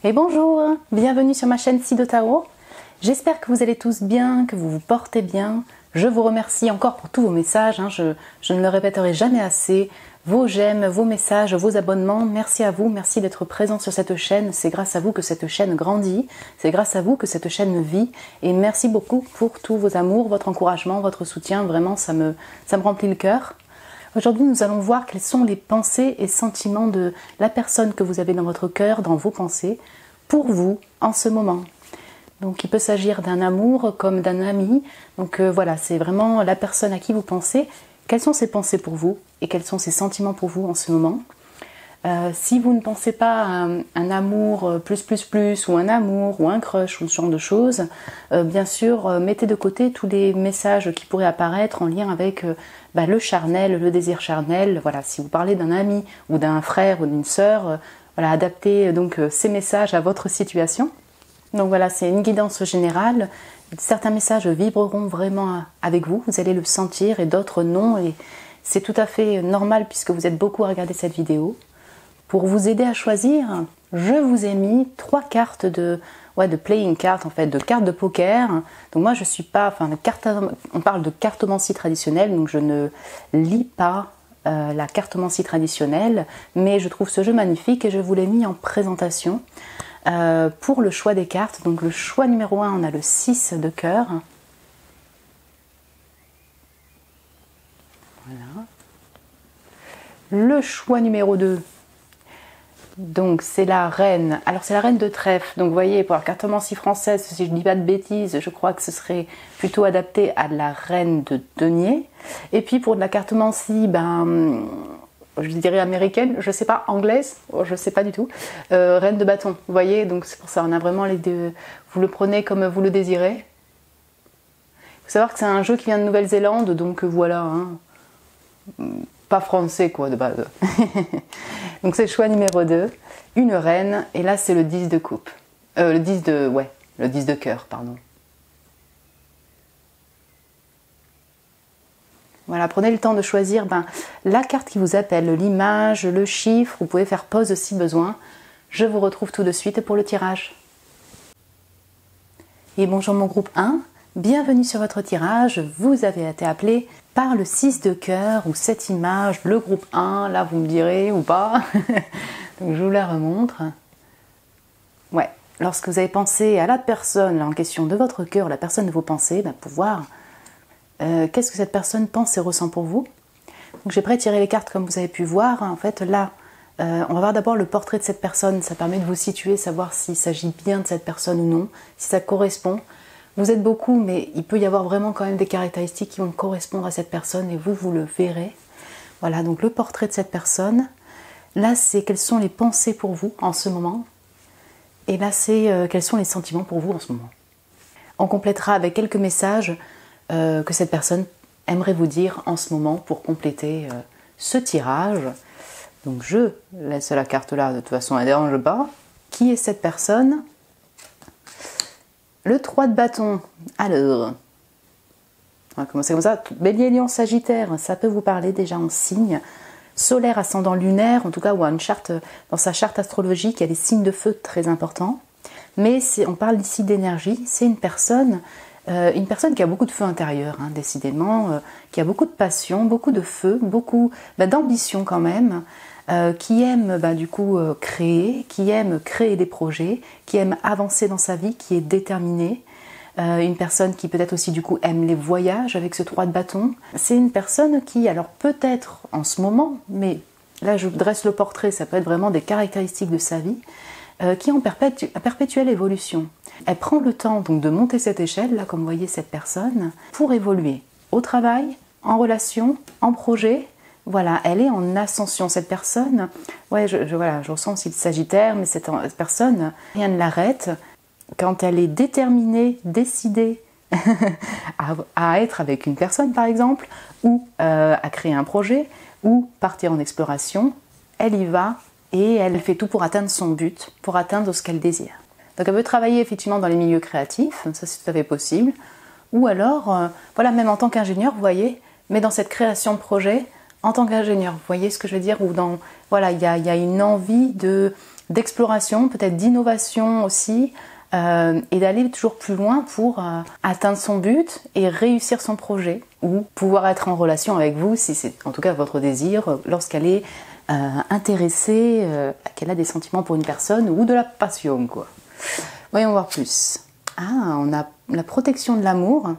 Et bonjour, bienvenue sur ma chaîne Sido Tarot. J'espère que vous allez tous bien, que vous vous portez bien. Je vous remercie encore pour tous vos messages, je ne le répéterai jamais assez. Vos j'aime, vos messages, vos abonnements, merci à vous, merci d'être présents sur cette chaîne. C'est grâce à vous que cette chaîne grandit, c'est grâce à vous que cette chaîne vit. Et merci beaucoup pour tous vos amours, votre encouragement, votre soutien. Vraiment, ça me remplit le cœur. Aujourd'hui, nous allons voir quelles sont les pensées et sentiments de la personne que vous avez dans votre cœur, dans vos pensées, pour vous en ce moment. Donc il peut s'agir d'un amour comme d'un ami. Donc voilà, c'est vraiment la personne à qui vous pensez. Quelles sont ses pensées pour vous et quels sont ses sentiments pour vous en ce moment? Si vous ne pensez pas à un amour plus ou un amour ou un crush ou ce genre de choses, bien sûr mettez de côté tous les messages qui pourraient apparaître en lien avec le charnel, le désir charnel. Voilà, si vous parlez d'un ami ou d'un frère ou d'une sœur, voilà, adaptez donc ces messages à votre situation. Donc voilà, c'est une guidance générale. Certains messages vibreront vraiment avec vous, vous allez le sentir et d'autres non. Et c'est tout à fait normal puisque vous êtes beaucoup à regarder cette vidéo. Pour vous aider à choisir, je vous ai mis 3 cartes de playing cards, en fait, de cartes de poker. Donc moi je suis pas, on parle de cartomancie traditionnelle, donc je ne lis pas la cartomancie traditionnelle, mais je trouve ce jeu magnifique et je vous l'ai mis en présentation pour le choix des cartes. Donc le choix numéro 1, on a le 6 de cœur. Voilà. Le choix numéro 2, donc c'est la reine, alors c'est la reine de trèfle, donc vous voyez pour la cartomancie française, si je ne dis pas de bêtises, je crois que ce serait plutôt adapté à la reine de denier. Et puis pour de la cartomancie, je dirais américaine, je sais pas, anglaise, je sais pas du tout, reine de bâton, vous voyez, donc c'est pour ça, on a vraiment les deux, vous le prenez comme vous le désirez. Il faut savoir que c'est un jeu qui vient de Nouvelle-Zélande, donc voilà, pas français quoi de base. Donc c'est le choix numéro 2, une reine, et là c'est le 10 de coupe. Le 10 de cœur, pardon. Voilà, prenez le temps de choisir la carte qui vous appelle, l'image, le chiffre, vous pouvez faire pause si besoin. Je vous retrouve tout de suite pour le tirage. Et bonjour mon groupe 1, bienvenue sur votre tirage, vous avez été appelé par le 6 de cœur ou cette image, le groupe 1, là vous me direz ou pas. Donc je vous la remontre. Ouais, lorsque vous avez pensé à la personne là, en question de votre cœur, la personne de vos pensées, pour voir qu'est-ce que cette personne pense et ressent pour vous. Donc j'ai pré-tiré les cartes comme vous avez pu voir. En fait là, on va voir d'abord le portrait de cette personne, ça permet de vous situer, savoir s'il s'agit bien de cette personne ou non, si ça correspond. Vous êtes beaucoup, mais il peut y avoir vraiment quand même des caractéristiques qui vont correspondre à cette personne et vous le verrez. Voilà, donc le portrait de cette personne. Là, c'est quelles sont les pensées pour vous en ce moment. Et là, c'est quels sont les sentiments pour vous en ce moment. On complétera avec quelques messages que cette personne aimerait vous dire en ce moment pour compléter ce tirage. Donc je laisse la carte là, de toute façon elle ne dérange pas. Qui est cette personne? Le 3 de bâton. Alors, on va commencer comme ça. Bélier, Lion, Sagittaire, ça peut vous parler déjà en signe. Solaire, ascendant lunaire, en tout cas, ou une charte, dans sa charte astrologique, il y a des signes de feu très importants. Mais on parle ici d'énergie. C'est une personne qui a beaucoup de feu intérieur, décidément, qui a beaucoup de passion, beaucoup de feu, beaucoup d'ambition quand même. Qui aime créer, qui aime créer des projets, qui aime avancer dans sa vie, qui est déterminée. Une personne qui peut-être aussi du coup aime les voyages avec ce 3 de bâton. C'est une personne qui, alors peut-être en ce moment, mais là je dresse le portrait, ça peut être vraiment des caractéristiques de sa vie, qui est en perpétuelle évolution. Elle prend le temps donc de monter cette échelle, là comme vous voyez cette personne, pour évoluer au travail, en relation, en projet. Voilà, elle est en ascension, cette personne. Ouais, je ressens aussi le Sagittaire, mais cette personne, rien ne l'arrête. Quand elle est déterminée, décidée à être avec une personne, par exemple, ou à créer un projet, ou partir en exploration, elle y va et elle fait tout pour atteindre son but, pour atteindre ce qu'elle désire. Donc elle veut travailler effectivement dans les milieux créatifs, ça c'est tout à fait possible. Ou alors, même en tant qu'ingénieur, vous voyez, mais dans cette création de projet, en tant qu'ingénieur, vous voyez ce que je veux dire, ou il y a une envie de d'exploration, peut-être d'innovation aussi, et d'aller toujours plus loin pour atteindre son but et réussir son projet, ou pouvoir être en relation avec vous, si c'est en tout cas votre désir, lorsqu'elle est intéressée, qu'elle a des sentiments pour une personne, ou de la passion, quoi. Voyons voir plus. Ah, on a la protection de l'amour.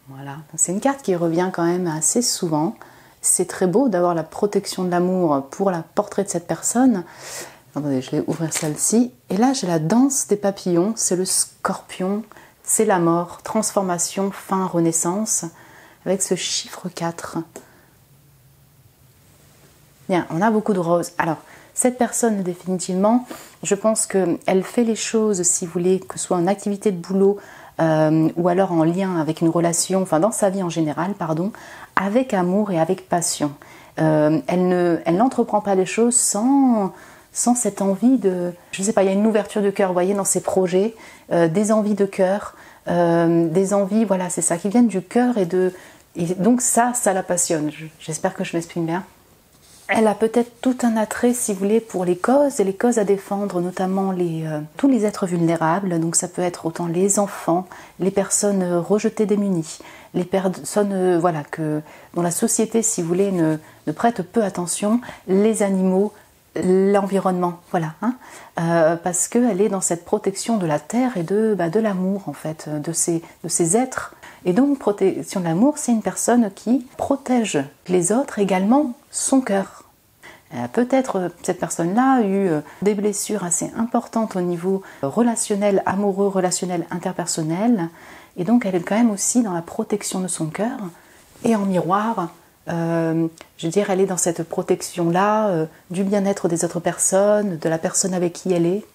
Voilà, c'est une carte qui revient quand même assez souvent. C'est très beau d'avoir la protection de l'amour pour la portrait de cette personne. Attendez, je vais ouvrir celle-ci. Et là, j'ai la danse des papillons. C'est le scorpion. C'est la mort, transformation, fin, renaissance. Avec ce chiffre 4. Bien, on a beaucoup de roses. Alors, cette personne, définitivement, je pense qu'elle fait les choses, si vous voulez, que ce soit en activité de boulot ou alors en lien avec une relation, enfin dans sa vie en général, pardon, avec amour et avec passion. Elle n'entreprend pas les choses sans cette envie de... Je ne sais pas, il y a une ouverture de cœur, vous voyez, dans ses projets, des envies de cœur, des envies, voilà, c'est ça, qui viennent du cœur et donc ça la passionne. J'espère que je m'exprime bien. Elle a peut-être tout un attrait, si vous voulez, pour les causes, et les causes à défendre, notamment tous les êtres vulnérables. Donc ça peut être autant les enfants, les personnes rejetées, démunies, les personnes dont la société, si vous voulez, ne prête peu attention, les animaux, l'environnement, voilà. Parce qu'elle est dans cette protection de la terre et de l'amour, en fait, de ces êtres. Et donc, protection de l'amour, c'est une personne qui protège les autres, également son cœur. Peut-être cette personne-là a eu des blessures assez importantes au niveau relationnel, amoureux, relationnel, interpersonnel. Et donc, elle est quand même aussi dans la protection de son cœur. Et en miroir, je dirais, elle est dans cette protection-là du bien-être des autres personnes, de la personne avec qui elle est.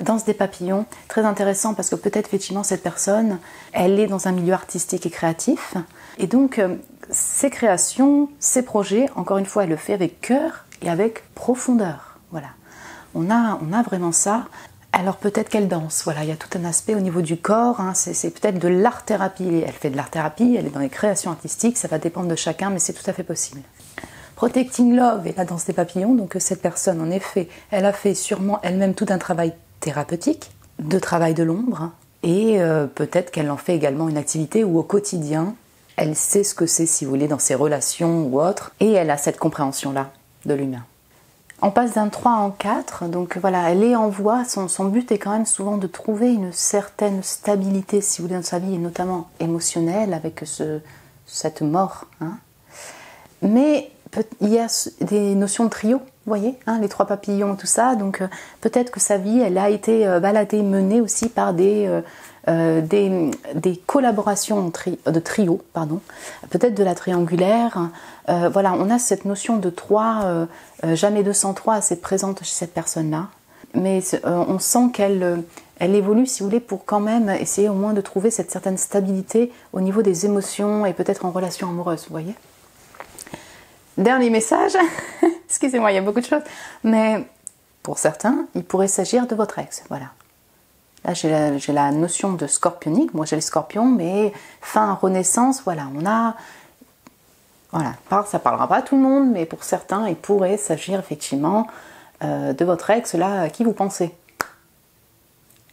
Danse des papillons, très intéressant parce que peut-être effectivement cette personne, elle est dans un milieu artistique et créatif. Et donc, ses créations, ses projets, encore une fois, elle le fait avec cœur et avec profondeur. Voilà, on a vraiment ça. Alors peut-être qu'elle danse, voilà, il y a tout un aspect au niveau du corps, c'est peut-être de l'art-thérapie. Elle fait de l'art-thérapie, elle est dans les créations artistiques, ça va dépendre de chacun, mais c'est tout à fait possible. Protecting Love et la danse des papillons, donc cette personne, en effet, elle a fait sûrement elle-même tout un travail thérapeutique, de travail de l'ombre, et peut-être qu'elle en fait également une activité où au quotidien, elle sait ce que c'est, si vous voulez, dans ses relations ou autres, et elle a cette compréhension-là de l'humain. On passe d'un 3 en 4, donc voilà, elle est en voie, son but est quand même souvent de trouver une certaine stabilité, si vous voulez, dans sa vie, et notamment émotionnelle, avec cette mort. Mais il y a des notions de trio, vous voyez, les 3 papillons, tout ça, donc peut-être que sa vie, elle a été baladée, menée aussi par des collaborations de trio, pardon, peut-être de la triangulaire. Voilà, on a cette notion de 3, jamais 203 assez présente chez cette personne-là, mais on sent qu'elle évolue, si vous voulez, pour quand même essayer au moins de trouver cette certaine stabilité au niveau des émotions et peut-être en relation amoureuse, vous voyez. Dernier message, excusez-moi, il y a beaucoup de choses, mais pour certains, il pourrait s'agir de votre ex, voilà. Là, j'ai la notion de scorpionique, moi j'ai les scorpions, mais fin, renaissance, voilà, voilà, ça parlera pas à tout le monde, mais pour certains, il pourrait s'agir effectivement de votre ex, là, à qui vous pensez.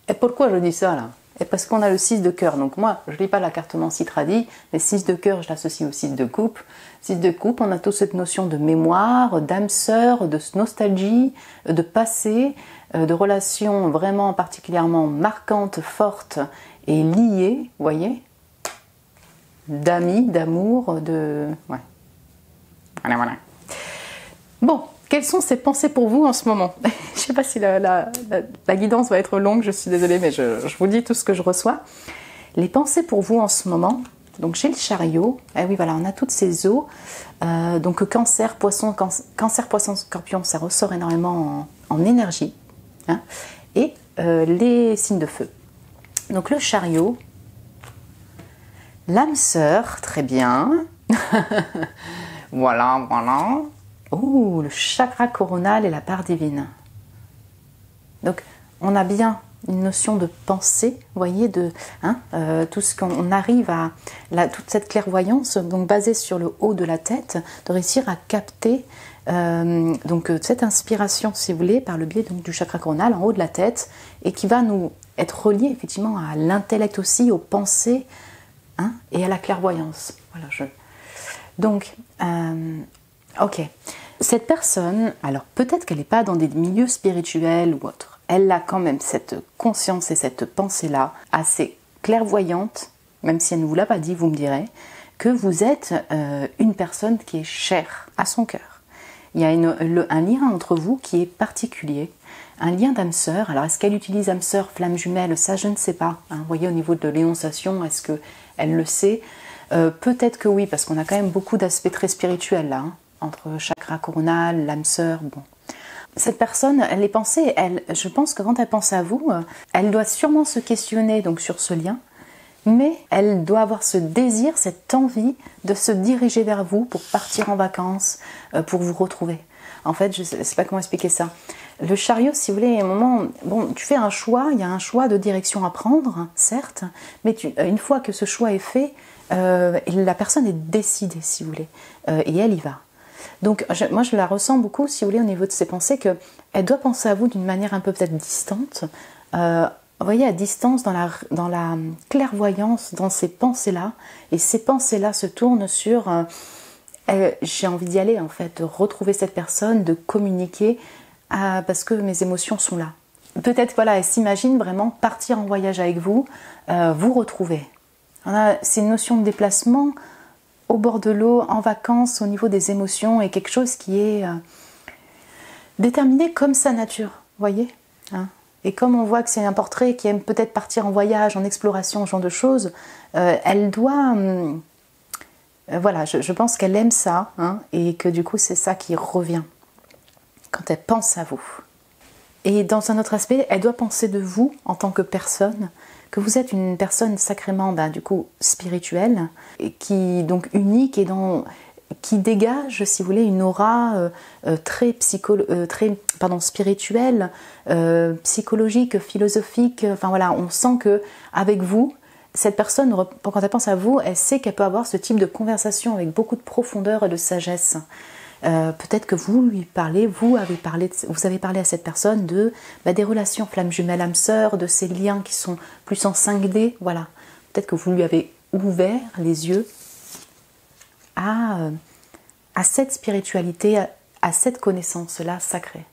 Et pourquoi je dis ça, là? Et parce qu'on a le 6 de cœur, donc moi, je ne lis pas la carte Nancy Tradi, mais 6 de cœur, je l'associe au 6 de coupe. 6 de coupe, on a toute cette notion de mémoire, d'âme sœur, de nostalgie, de passé, de relations vraiment particulièrement marquantes, fortes et liées, vous voyez, d'amis, d'amour, de... Ouais. Voilà. Bon, quelles sont ces pensées pour vous en ce moment? Je ne sais pas si la guidance va être longue, je suis désolée, mais je vous dis tout ce que je reçois. Les pensées pour vous en ce moment, donc j'ai le chariot, ah oui voilà, on a toutes ces eaux, donc cancer, poisson, scorpion, ça ressort énormément en énergie, et les signes de feu. Donc le chariot, l'âme sœur, très bien, voilà. Oh, le chakra coronal et la part divine. Donc, on a bien une notion de pensée, vous voyez, tout ce qu'on arrive à... toute cette clairvoyance, donc basée sur le haut de la tête, de réussir à capter Cette inspiration, si vous voulez, par le biais donc, du chakra coronal en haut de la tête, et qui va nous être relié effectivement à l'intellect aussi, aux pensées, hein, et à la clairvoyance. Voilà, ok. Cette personne, alors peut-être qu'elle n'est pas dans des milieux spirituels ou autres, elle a quand même cette conscience et cette pensée-là assez clairvoyante, même si elle ne vous l'a pas dit, vous me direz, que vous êtes une personne qui est chère à son cœur. Il y a un lien entre vous qui est particulier, un lien d'âme sœur. Alors est-ce qu'elle utilise âme sœur, flamme jumelle? Ça je ne sais pas. Hein. Vous voyez au niveau de l'énonciation, est-ce qu'elle le sait? Peut-être que oui, parce qu'on a quand même beaucoup d'aspects très spirituels là, hein, entre chakra coronal, l'âme sœur, bon. Cette personne, les pensées, je pense que quand elle pense à vous, elle doit sûrement se questionner donc, sur ce lien, mais elle doit avoir ce désir, cette envie de se diriger vers vous pour partir en vacances, pour vous retrouver. En fait, je ne sais pas comment expliquer ça. Le chariot, si vous voulez, à un moment, bon, tu fais un choix, il y a un choix de direction à prendre, certes, mais une fois que ce choix est fait, la personne est décidée, si vous voulez, et elle y va. Donc, moi, je la ressens beaucoup, si vous voulez, au niveau de ses pensées, qu'elle doit penser à vous d'une manière un peu peut-être distante, vous voyez, à distance, dans la clairvoyance, dans ces pensées-là, et ces pensées-là se tournent sur j'ai envie d'y aller, en fait, de retrouver cette personne, de communiquer, parce que mes émotions sont là. Peut-être, voilà, elle s'imagine vraiment partir en voyage avec vous, vous retrouver. C'est une notion de déplacement au bord de l'eau, en vacances, au niveau des émotions, et quelque chose qui est déterminé comme sa nature, vous voyez, hein. Et comme on voit que c'est un portrait qui aime peut-être partir en voyage, en exploration, ce genre de choses, elle doit... voilà, je pense qu'elle aime ça, hein, et que du coup c'est ça qui revient quand elle pense à vous. Et dans un autre aspect, elle doit penser de vous en tant que personne, que vous êtes une personne sacrément, du coup, spirituelle, et qui donc unique et qui dégage, si vous voulez, une aura très spirituelle, psychologique, philosophique. Enfin voilà, on sent que avec vous, cette personne, quand elle pense à vous, elle sait qu'elle peut avoir ce type de conversation avec beaucoup de profondeur et de sagesse. Peut-être que vous lui parlez, vous avez parlé à cette personne des relations flamme jumelle âme sœur, de ces liens qui sont plus en 5D, voilà. Peut-être que vous lui avez ouvert les yeux à cette spiritualité, à cette connaissance-là sacrée.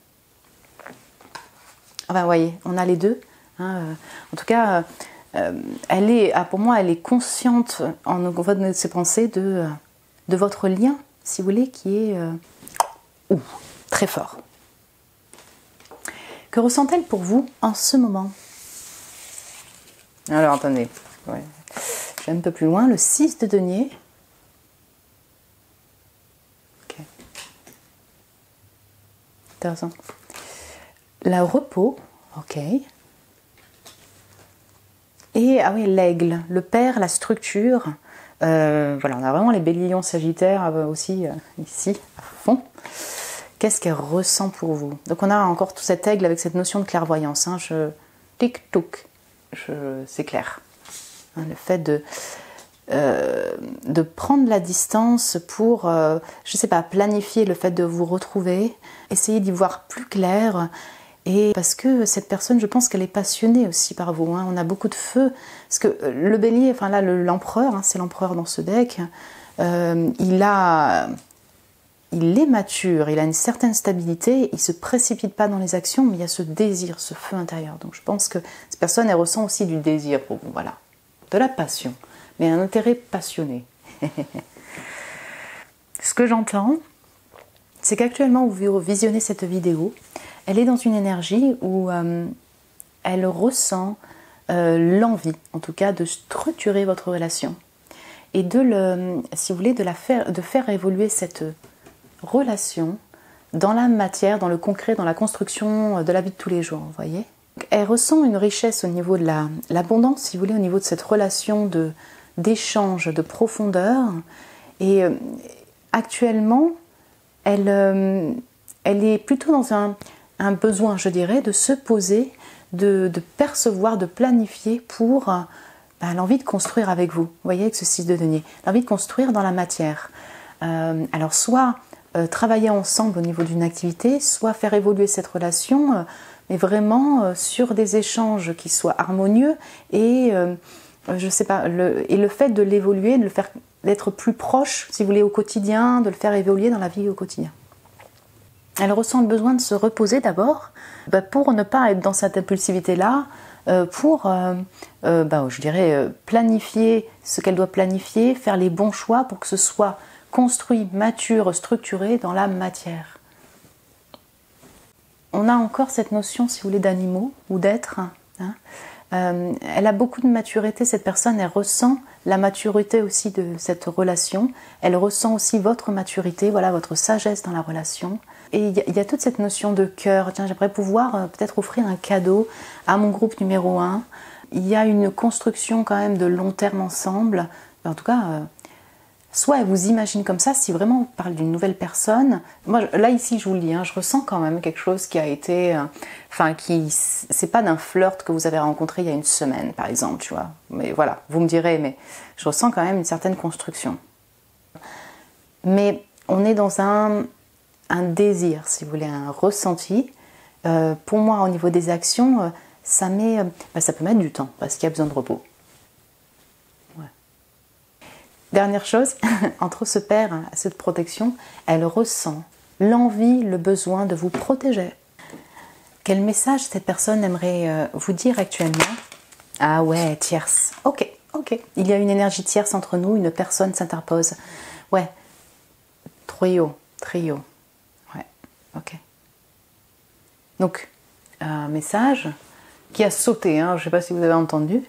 Enfin, vous voyez, on a les deux. Hein, en tout cas, pour moi, elle est consciente en de ses pensées de votre lien, si vous voulez, qui est très fort. Que ressent-elle pour vous en ce moment? Alors, attendez. Ouais. Je vais un peu plus loin. Le 6 de denier. Ok. Intéressant. Le repos. Ok. Et, ah oui, l'aigle. Le père, la structure. Voilà, on a vraiment les béliers sagittaires aussi ici, à fond. Qu'est-ce qu'elle ressent pour vous? Donc on a encore tout cet aigle avec cette notion de clairvoyance. Hein, tic-touc, c'est clair. Hein, le fait de prendre la distance pour, je sais pas, planifier le fait de vous retrouver, essayer d'y voir plus clair. Et parce que cette personne, je pense qu'elle est passionnée aussi par vous. Hein. On a beaucoup de feu. Parce que le bélier, enfin là, l'empereur, hein, c'est l'empereur dans ce deck, il est mature, il a une certaine stabilité, il ne se précipite pas dans les actions, mais il y a ce désir, ce feu intérieur. Donc je pense que cette personne, elle ressent aussi du désir pour vous, voilà. De la passion, mais un intérêt passionné. Ce que j'entends, c'est qu'actuellement, vous visionnez cette vidéo, elle est dans une énergie où elle ressent l'envie, en tout cas, de structurer votre relation et si vous voulez, de faire évoluer cette relation dans la matière, dans le concret, dans la construction de la vie de tous les jours, vous voyez. Elle ressent une richesse au niveau de l'abondance, si vous voulez, au niveau de cette relation d'échange, de profondeur. Et actuellement, elle est plutôt dans un besoin, je dirais, de se poser, de percevoir, de planifier pour l'envie de construire avec vous. Vous voyez, avec ce 6 de denier. L'envie de construire dans la matière. Alors, soit travailler ensemble au niveau d'une activité, soit faire évoluer cette relation, mais vraiment sur des échanges qui soient harmonieux et je sais pas, le fait de l'évoluer, de le faire, d'être plus proche, si vous voulez, au quotidien, de le faire évoluer dans la vie au quotidien. Elle ressent le besoin de se reposer d'abord, pour ne pas être dans cette impulsivité-là, pour, je dirais, planifier ce qu'elle doit planifier, faire les bons choix pour que ce soit construit, mature, structuré dans la matière. On a encore cette notion, si vous voulez, d'animaux ou d'être. Hein. Elle a beaucoup de maturité, cette personne, elle ressent la maturité aussi de cette relation, elle ressent aussi votre maturité, voilà, votre sagesse dans la relation. Et il y a toute cette notion de cœur. Tiens, j'aimerais pouvoir peut-être offrir un cadeau à mon groupe numéro 1. Il y a une construction quand même de long terme ensemble. En tout cas, soit elle vous imagine comme ça, si vraiment on parle d'une nouvelle personne. Moi, là, ici, je vous le dis, je ressens quand même quelque chose qui a été... c'est pas d'un flirt que vous avez rencontré il y a une semaine, par exemple, tu vois. Mais voilà, vous me direz, mais je ressens quand même une certaine construction. Mais on est dans un désir, si vous voulez, un ressenti. Pour moi, au niveau des actions, ça peut mettre du temps, parce qu'il y a besoin de repos. Ouais. Dernière chose, entre ce père et cette protection, elle ressent l'envie, le besoin de vous protéger. Quel message cette personne aimerait vous dire actuellement? Ah ouais, tierce. Ok. Il y a une énergie tierce entre nous, une personne s'interpose. Ouais. Trio. Ouais, ok. Donc, un message qui a sauté, je ne sais pas si vous avez entendu.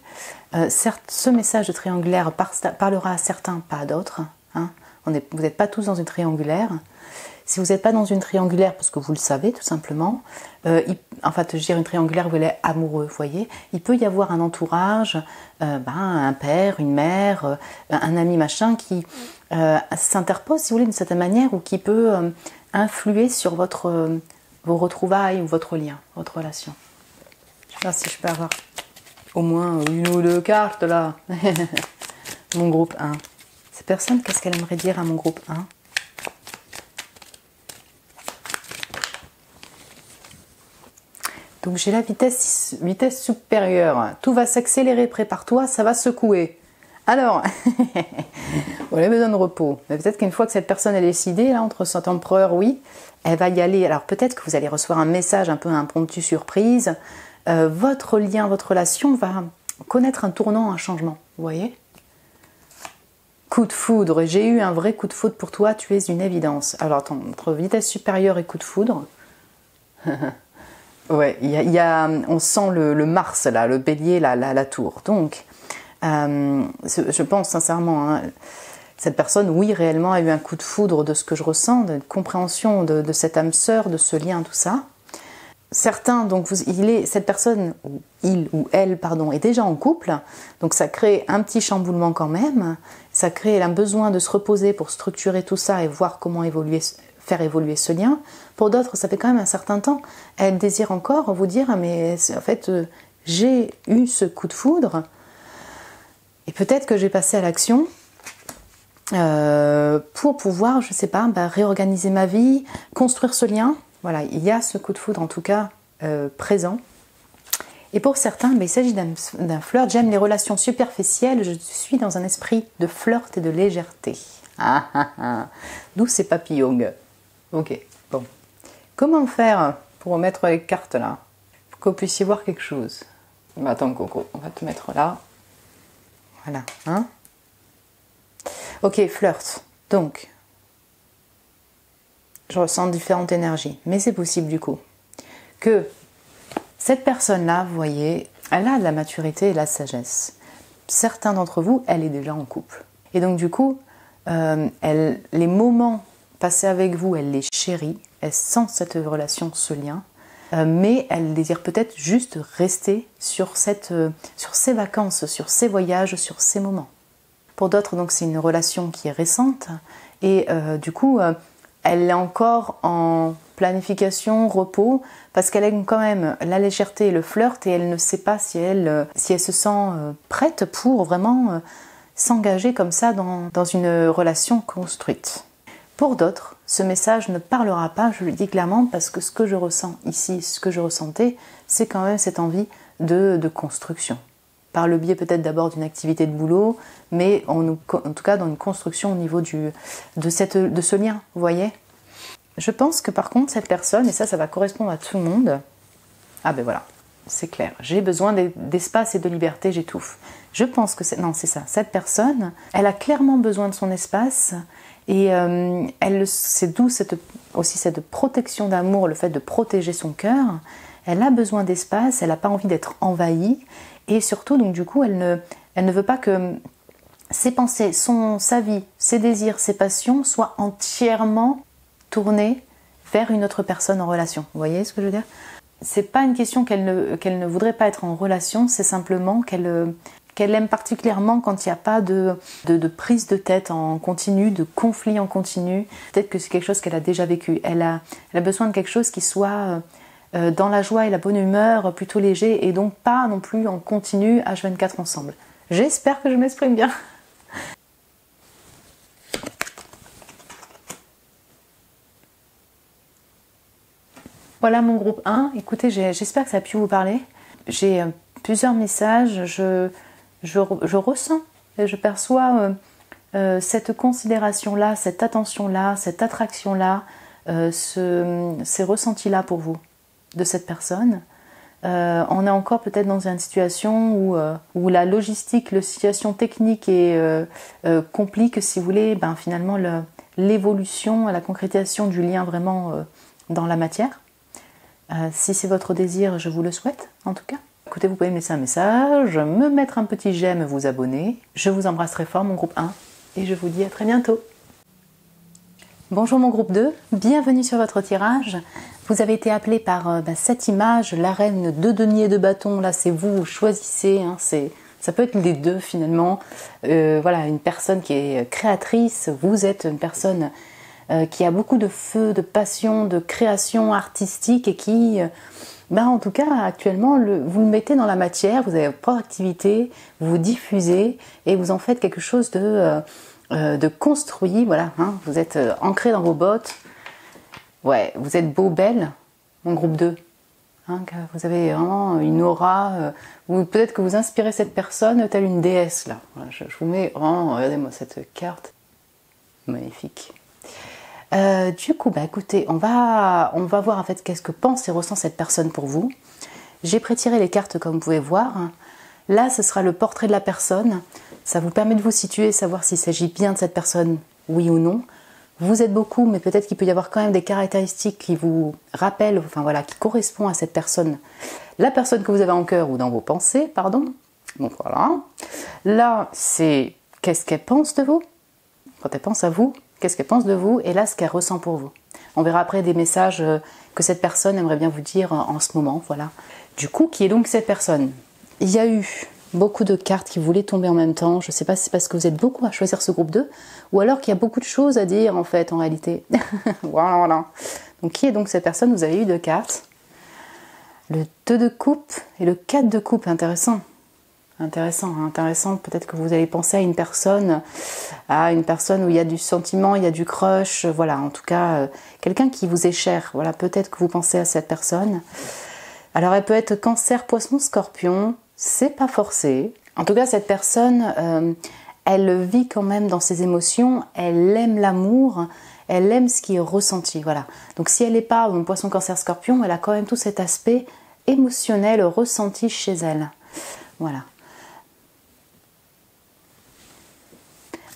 Certes, ce message de triangulaire parlera à certains, pas à d'autres. Vous n'êtes pas tous dans une triangulaire. Si vous n'êtes pas dans une triangulaire, parce que vous le savez tout simplement, une triangulaire où elle est amoureux, vous voyez, il peut y avoir un entourage, un père, une mère, un ami machin qui s'interpose, si vous voulez, d'une certaine manière, ou qui peut influer sur vos retrouvailles ou votre lien, votre relation. Je sais pas si je peux avoir au moins une ou deux cartes là. Mon groupe 1. Cette personne, qu'est-ce qu'elle aimerait dire à mon groupe 1? Donc j'ai la vitesse supérieure. Tout va s'accélérer, prépare-toi, ça va secouer. Alors, on a besoin de repos. Mais peut-être qu'une fois que cette personne est décidée, là, entre cet empereur, oui, elle va y aller. Alors peut-être que vous allez recevoir un message un peu impromptu, surprise. Votre lien, votre relation va connaître un tournant, un changement. Vous voyez? Coup de foudre. J'ai eu un vrai coup de foudre pour toi, tu es une évidence. Alors attends, entre vitesse supérieure et coup de foudre... Ouais, on sent le Mars là, le bélier, la tour. Donc, je pense sincèrement, cette personne, oui, réellement a eu un coup de foudre de ce que je ressens, de compréhension de cette âme sœur, de ce lien, tout ça. Certains, donc, cette personne, ou il ou elle, pardon, est déjà en couple, donc ça crée un petit chamboulement quand même. Ça crée un besoin de se reposer pour structurer tout ça et voir comment faire évoluer ce lien. Pour d'autres, ça fait quand même un certain temps. Elle désire encore vous dire, mais en fait, j'ai eu ce coup de foudre et peut-être que j'ai passé à l'action pour pouvoir, je sais pas, réorganiser ma vie, construire ce lien. Voilà, il y a ce coup de foudre en tout cas présent. Et pour certains, il s'agit d'un flirt. J'aime les relations superficielles, je suis dans un esprit de flirt et de légèreté. D'où ces papillons. Ok, bon. Comment faire pour remettre les cartes là? Pour que vous puissiez voir quelque chose. Attends Coco, on va te mettre là. Voilà, Ok, flirt. Donc, je ressens différentes énergies. Mais c'est possible du coup que cette personne-là, vous voyez, elle a de la maturité et de la sagesse. Certains d'entre vous, elle est déjà en couple. Et donc du coup, les moments passés avec vous, elle les chérit, elle sent cette relation, ce lien, mais elle désire peut-être juste rester sur ses vacances, sur ses voyages, sur ses moments. Pour d'autres, donc, c'est une relation qui est récente et du coup, elle est encore en planification, repos, parce qu'elle aime quand même la légèreté et le flirt et elle ne sait pas si elle se sent prête pour vraiment s'engager comme ça dans une relation construite. Pour d'autres, ce message ne parlera pas, je le dis clairement, parce que ce que je ressens ici, ce que je ressentais, c'est quand même cette envie de construction. Par le biais peut-être d'abord d'une activité de boulot, mais en tout cas dans une construction au niveau de ce lien, vous voyez. Je pense que par contre cette personne, et ça va correspondre à tout le monde, ah ben voilà, c'est clair, j'ai besoin d'espace et de liberté, j'étouffe. Je pense que c'est ça, cette personne, elle a clairement besoin de son espace, et c'est d'où aussi cette protection d'amour, le fait de protéger son cœur. Elle a besoin d'espace, elle n'a pas envie d'être envahie, et surtout, donc du coup, elle ne veut pas que ses pensées, sa vie, ses désirs, ses passions soient entièrement tournées vers une autre personne en relation. Vous voyez ce que je veux dire? C'est pas une question qu'elle ne voudrait pas être en relation, c'est simplement qu'elle aime particulièrement quand il n'y a pas de prise de tête en continu, de conflit en continu. Peut-être que c'est quelque chose qu'elle a déjà vécu. Elle a besoin de quelque chose qui soit dans la joie et la bonne humeur, plutôt léger, et donc pas non plus en continu H24 ensemble. J'espère que je m'exprime bien. Voilà mon groupe 1. Écoutez, j'espère que ça a pu vous parler. J'ai plusieurs messages. Je ressens et je perçois cette considération-là, cette attention-là, cette attraction-là, ces ressentis-là pour vous, de cette personne. On est encore peut-être dans une situation où la logistique, la situation technique complique, si vous voulez, finalement l'évolution, la concrétisation du lien vraiment dans la matière. Si c'est votre désir, je vous le souhaite en tout cas. Écoutez, vous pouvez me laisser un message, me mettre un petit j'aime, vous abonner. Je vous embrasse très fort mon groupe 1 et je vous dis à très bientôt. Bonjour mon groupe 2, bienvenue sur votre tirage. Vous avez été appelé par cette image, la reine de denier de bâton. Là c'est vous choisissez, ça peut être les deux finalement. Voilà, une personne qui est créatrice, vous êtes une personne qui a beaucoup de feu, de passion, de création artistique et qui, en tout cas actuellement, vous le mettez dans la matière, vous avez votre propre activité, vous diffusez et vous en faites quelque chose de construit, voilà, vous êtes ancré dans vos bottes, ouais, vous êtes beau, belle, mon groupe 2, vous avez vraiment une aura, ou peut-être que vous inspirez cette personne telle une déesse, là, voilà, je vous mets vraiment, regardez-moi cette carte, magnifique. Du coup, écoutez, on va voir en fait qu'est-ce que pense et ressent cette personne pour vous. J'ai prétiré les cartes comme vous pouvez voir. Là, ce sera le portrait de la personne. Ça vous permet de vous situer, savoir s'il s'agit bien de cette personne, oui ou non. Vous êtes beaucoup, mais peut-être qu'il peut y avoir quand même des caractéristiques qui vous rappellent, enfin voilà, qui correspondent à cette personne. La personne que vous avez en cœur ou dans vos pensées, pardon. Donc voilà. Là, c'est qu'est-ce qu'elle pense de vous. Quand elle pense à vous, qu'est-ce qu'elle pense de vous, et là, ce qu'elle ressent pour vous. On verra après des messages que cette personne aimerait bien vous dire en ce moment, voilà. Du coup, qui est donc cette personne? Il y a eu beaucoup de cartes qui voulaient tomber en même temps. Je ne sais pas si c'est parce que vous êtes beaucoup à choisir ce groupe 2, ou alors qu'il y a beaucoup de choses à dire, en fait, en réalité. Voilà. Donc, qui est donc cette personne? Vous avez eu 2 cartes. Le 2 de coupe et le 4 de coupe, intéressant. Intéressant. Peut-être que vous allez penser à une personne où il y a du sentiment, il y a du crush, voilà, en tout cas, quelqu'un qui vous est cher, voilà, peut-être que vous pensez à cette personne. Alors, elle peut être Cancer, Poisson, Scorpion, c'est pas forcé. En tout cas, cette personne, elle vit quand même dans ses émotions, elle aime l'amour, elle aime ce qui est ressenti, voilà. Donc, si elle n'est pas Poisson, Cancer, Scorpion, elle a quand même tout cet aspect émotionnel ressenti chez elle, voilà.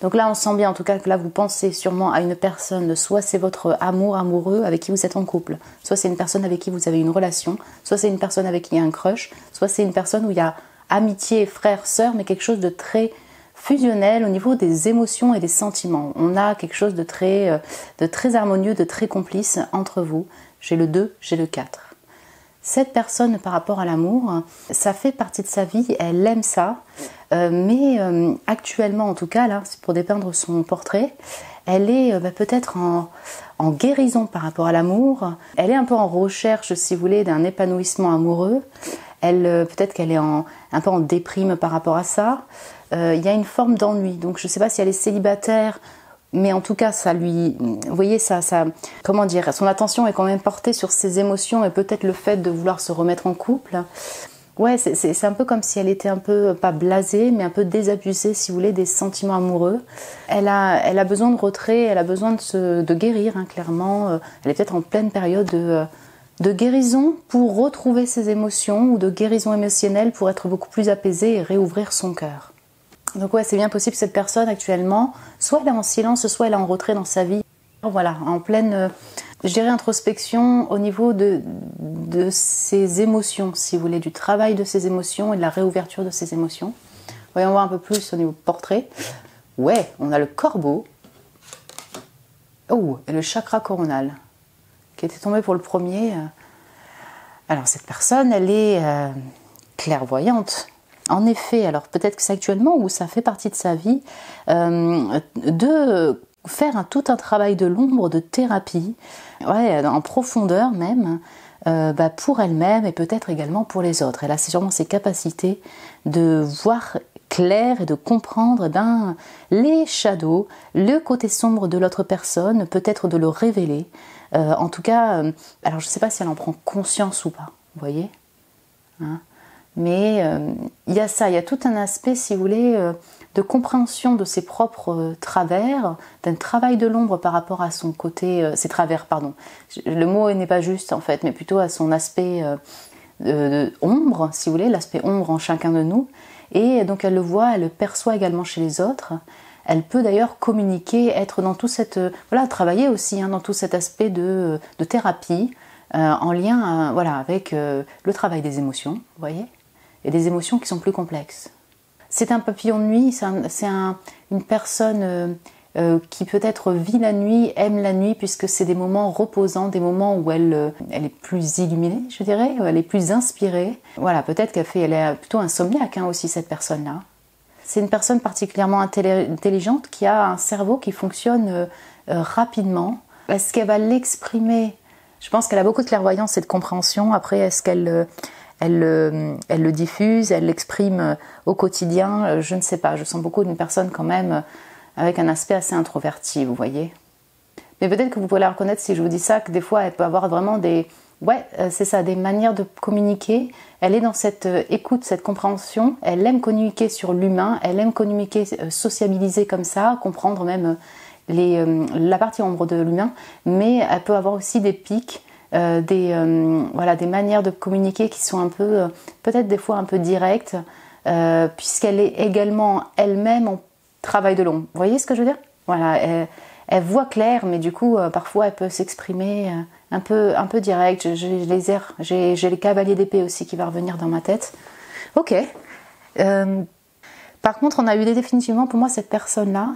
Donc là, on sent bien en tout cas que là, vous pensez sûrement à une personne, soit c'est votre amoureux avec qui vous êtes en couple, soit c'est une personne avec qui vous avez une relation, soit c'est une personne avec qui il y a un crush, soit c'est une personne où il y a amitié, frère, sœur, mais quelque chose de très fusionnel au niveau des émotions et des sentiments. On a quelque chose de très harmonieux, de très complice entre vous. J'ai le 2, j'ai le 4. Cette personne par rapport à l'amour, ça fait partie de sa vie, elle aime ça, mais actuellement en tout cas, là, c'est pour dépeindre son portrait, elle est peut-être en guérison par rapport à l'amour, elle est un peu en recherche, si vous voulez, d'un épanouissement amoureux, peut-être qu'elle est un peu en déprime par rapport à ça, il y a une forme d'ennui, donc je ne sais pas si elle est célibataire mais en tout cas, ça lui, vous voyez, comment dire, son attention est quand même portée sur ses émotions et peut-être le fait de vouloir se remettre en couple. Ouais, c'est un peu comme si elle était un peu, pas blasée, mais un peu désabusée, si vous voulez, des sentiments amoureux. Elle a besoin de retrait, elle a besoin de guérir, hein, clairement. Elle est peut-être en pleine période de guérison pour retrouver ses émotions ou de guérison émotionnelle pour être beaucoup plus apaisée et réouvrir son cœur. Donc ouais, c'est bien possible que cette personne actuellement, soit elle est en silence, soit elle est en retrait dans sa vie. Voilà, en pleine, je dirais, introspection au niveau de ses émotions, si vous voulez, du travail de ses émotions et de la réouverture de ses émotions. Voyons voir un peu plus au niveau portrait. Ouais, on a le corbeau. Oh, et le chakra coronal, qui était tombé pour le premier. Alors cette personne, elle est clairvoyante. En effet, alors peut-être que c'est actuellement ou ça fait partie de sa vie, de faire tout un travail de l'ombre, de thérapie, ouais, en profondeur même, pour elle-même et peut-être également pour les autres. Elle a sûrement ses capacités de voir clair et de comprendre les shadows, le côté sombre de l'autre personne, peut-être de le révéler. En tout cas, alors je ne sais pas si elle en prend conscience ou pas, vous voyez, hein. Mais il y a ça, il y a tout un aspect, si vous voulez, de compréhension de ses propres travers, d'un travail de l'ombre par rapport à son côté, ses travers, pardon. Le mot n'est pas juste en fait, mais plutôt à son aspect ombre, si vous voulez, l'aspect ombre en chacun de nous. Et donc elle le voit, elle le perçoit également chez les autres. Elle peut d'ailleurs communiquer, être dans tout cette, voilà, travailler aussi dans tout cet aspect de thérapie, en lien, voilà, avec le travail des émotions, vous voyez, et des émotions qui sont plus complexes. C'est un papillon de nuit, c'est une personne qui peut-être vit la nuit, aime la nuit, puisque c'est des moments reposants, des moments où elle est plus illuminée, je dirais, où elle est plus inspirée. Voilà, peut-être elle est plutôt insomniaque aussi, cette personne-là. C'est une personne particulièrement intelligente qui a un cerveau qui fonctionne rapidement. Est-ce qu'elle va l'exprimer ? Je pense qu'elle a beaucoup de clairvoyance et de compréhension. Après, est-ce qu'elle le diffuse, elle l'exprime au quotidien ? Je ne sais pas. Je sens beaucoup d'une personne quand même avec un aspect assez introverti, vous voyez. Mais peut-être que vous pouvez la reconnaître si je vous dis ça, que des fois, elle peut avoir vraiment des manières de communiquer. Elle est dans cette écoute, cette compréhension. Elle aime communiquer sur l'humain. Elle aime communiquer, sociabiliser comme ça, comprendre même la partie ombre de l'humain, mais elle peut avoir aussi des pics, des manières de communiquer qui sont un peu, peut-être des fois un peu directes, puisqu'elle est également elle-même en travail de l'ombre. Vous voyez ce que je veux dire ? Voilà, elle voit clair, mais du coup, parfois elle peut s'exprimer un peu direct. J'ai les cavaliers d'épée aussi qui va revenir dans ma tête. Ok. Par contre, on a eu définitivement pour moi cette personne-là.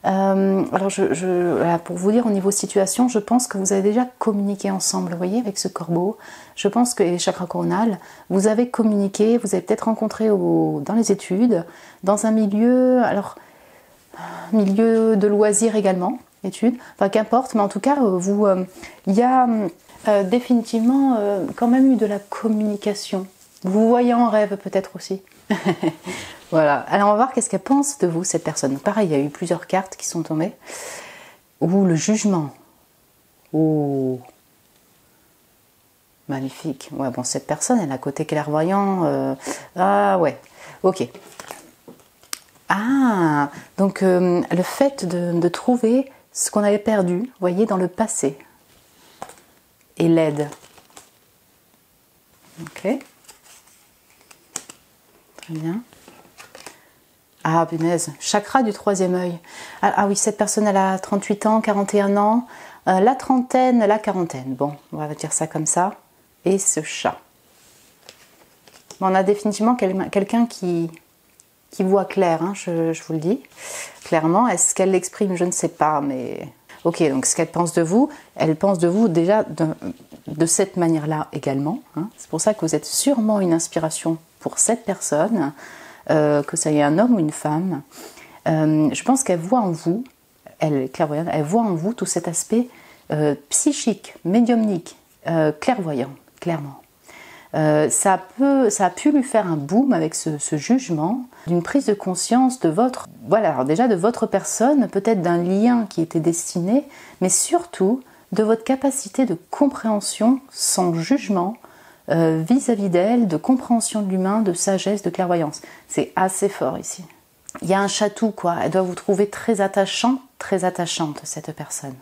Alors voilà, pour vous dire au niveau situation, je pense que vous avez déjà communiqué ensemble, vous voyez, avec ce corbeau. Je pense que les chakras coronales, vous avez communiqué, vous avez peut-être rencontré dans les études, dans un milieu, milieu de loisirs également, études, enfin qu'importe, mais en tout cas, il y a définitivement quand même eu de la communication. Vous voyez en rêve peut-être aussi. Voilà, alors on va voir qu'est-ce qu'elle pense de vous, cette personne. Pareil, il y a eu plusieurs cartes qui sont tombées. Ouh, le jugement. Oh, magnifique. Ouais, bon, cette personne, elle a un côté clairvoyant. Ah ouais, ok. Ah, donc le fait de trouver ce qu'on avait perdu, vous voyez, dans le passé. Et l'aide. Ok. Très bien. Ah, punaise, chakra du troisième œil. Ah oui, cette personne, elle a 38 ans, 41 ans, la trentaine, la quarantaine. Bon, on va dire ça comme ça. Et ce chat. Bon, on a définitivement quelqu'un qui voit clair, hein, je vous le dis. Clairement, est-ce qu'elle l'exprime? Je ne sais pas, mais... Ok, donc ce qu'elle pense de vous, elle pense de vous déjà de cette manière-là également. Hein. C'est pour ça que vous êtes sûrement une inspiration pour cette personne. Que ça y est un homme ou une femme, je pense qu'elle voit en vous, elle est clairvoyante, elle voit en vous tout cet aspect psychique, médiumnique, clairvoyant, clairement. Ça a pu lui faire un boom avec ce jugement, d'une prise de conscience de votre, voilà, alors déjà de votre personne, peut-être d'un lien qui était destiné, mais surtout de votre capacité de compréhension sans jugement vis-à-vis d'elle, de compréhension de l'humain, de sagesse, de clairvoyance. C'est assez fort ici. Il y a un chatou, quoi. Elle doit vous trouver très attachant, très attachante, cette personne.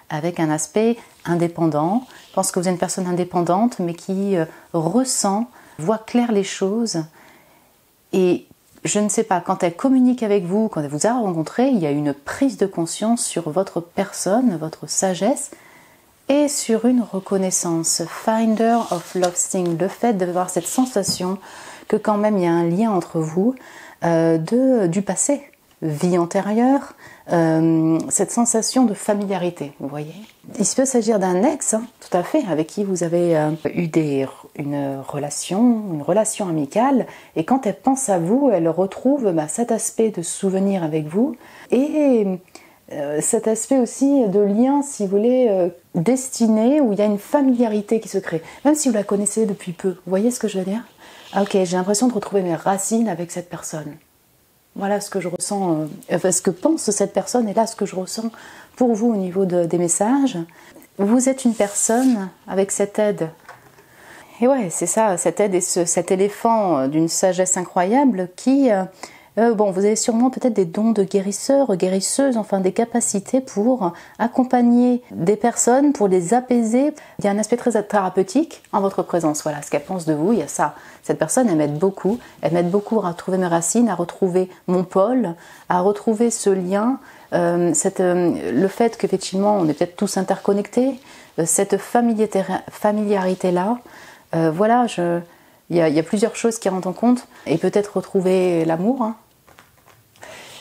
Avec un aspect indépendant. Je pense que vous êtes une personne indépendante, mais qui ressent, voit clair les choses. Et je ne sais pas, quand elle communique avec vous, quand elle vous a rencontré, il y a une prise de conscience sur votre personne, votre sagesse, et sur une reconnaissance. Finder of love thing, le fait d'avoir cette sensation que quand même il y a un lien entre vous, du passé, vie antérieure, cette sensation de familiarité, vous voyez. Il peut s'agir d'un ex, hein, tout à fait, avec qui vous avez eu une relation amicale, et quand elle pense à vous, elle retrouve cet aspect de souvenir avec vous, et cet aspect aussi de lien, si vous voulez, destiné, où il y a une familiarité qui se crée, même si vous la connaissez depuis peu, vous voyez ce que je veux dire ? Ah, ok, j'ai l'impression de retrouver mes racines avec cette personne. Voilà ce que je ressens, ce que pense cette personne, et là ce que je ressens pour vous au niveau des messages. Vous êtes une personne avec cette aide. Et ouais, c'est ça, cette aide et cet éléphant d'une sagesse incroyable qui... bon, vous avez sûrement peut-être des dons de guérisseurs, guérisseuses, enfin des capacités pour accompagner des personnes, pour les apaiser. Il y a un aspect très thérapeutique en votre présence. Voilà, ce qu'elle pense de vous, il y a ça. Cette personne, elle m'aide beaucoup. Elle m'aide beaucoup à retrouver mes racines, à retrouver mon pôle, à retrouver ce lien, le fait qu'effectivement, on est peut-être tous interconnectés, cette familiarité-là. Voilà, il y a plusieurs choses qui rentrent en compte. Et peut-être retrouver l'amour, hein.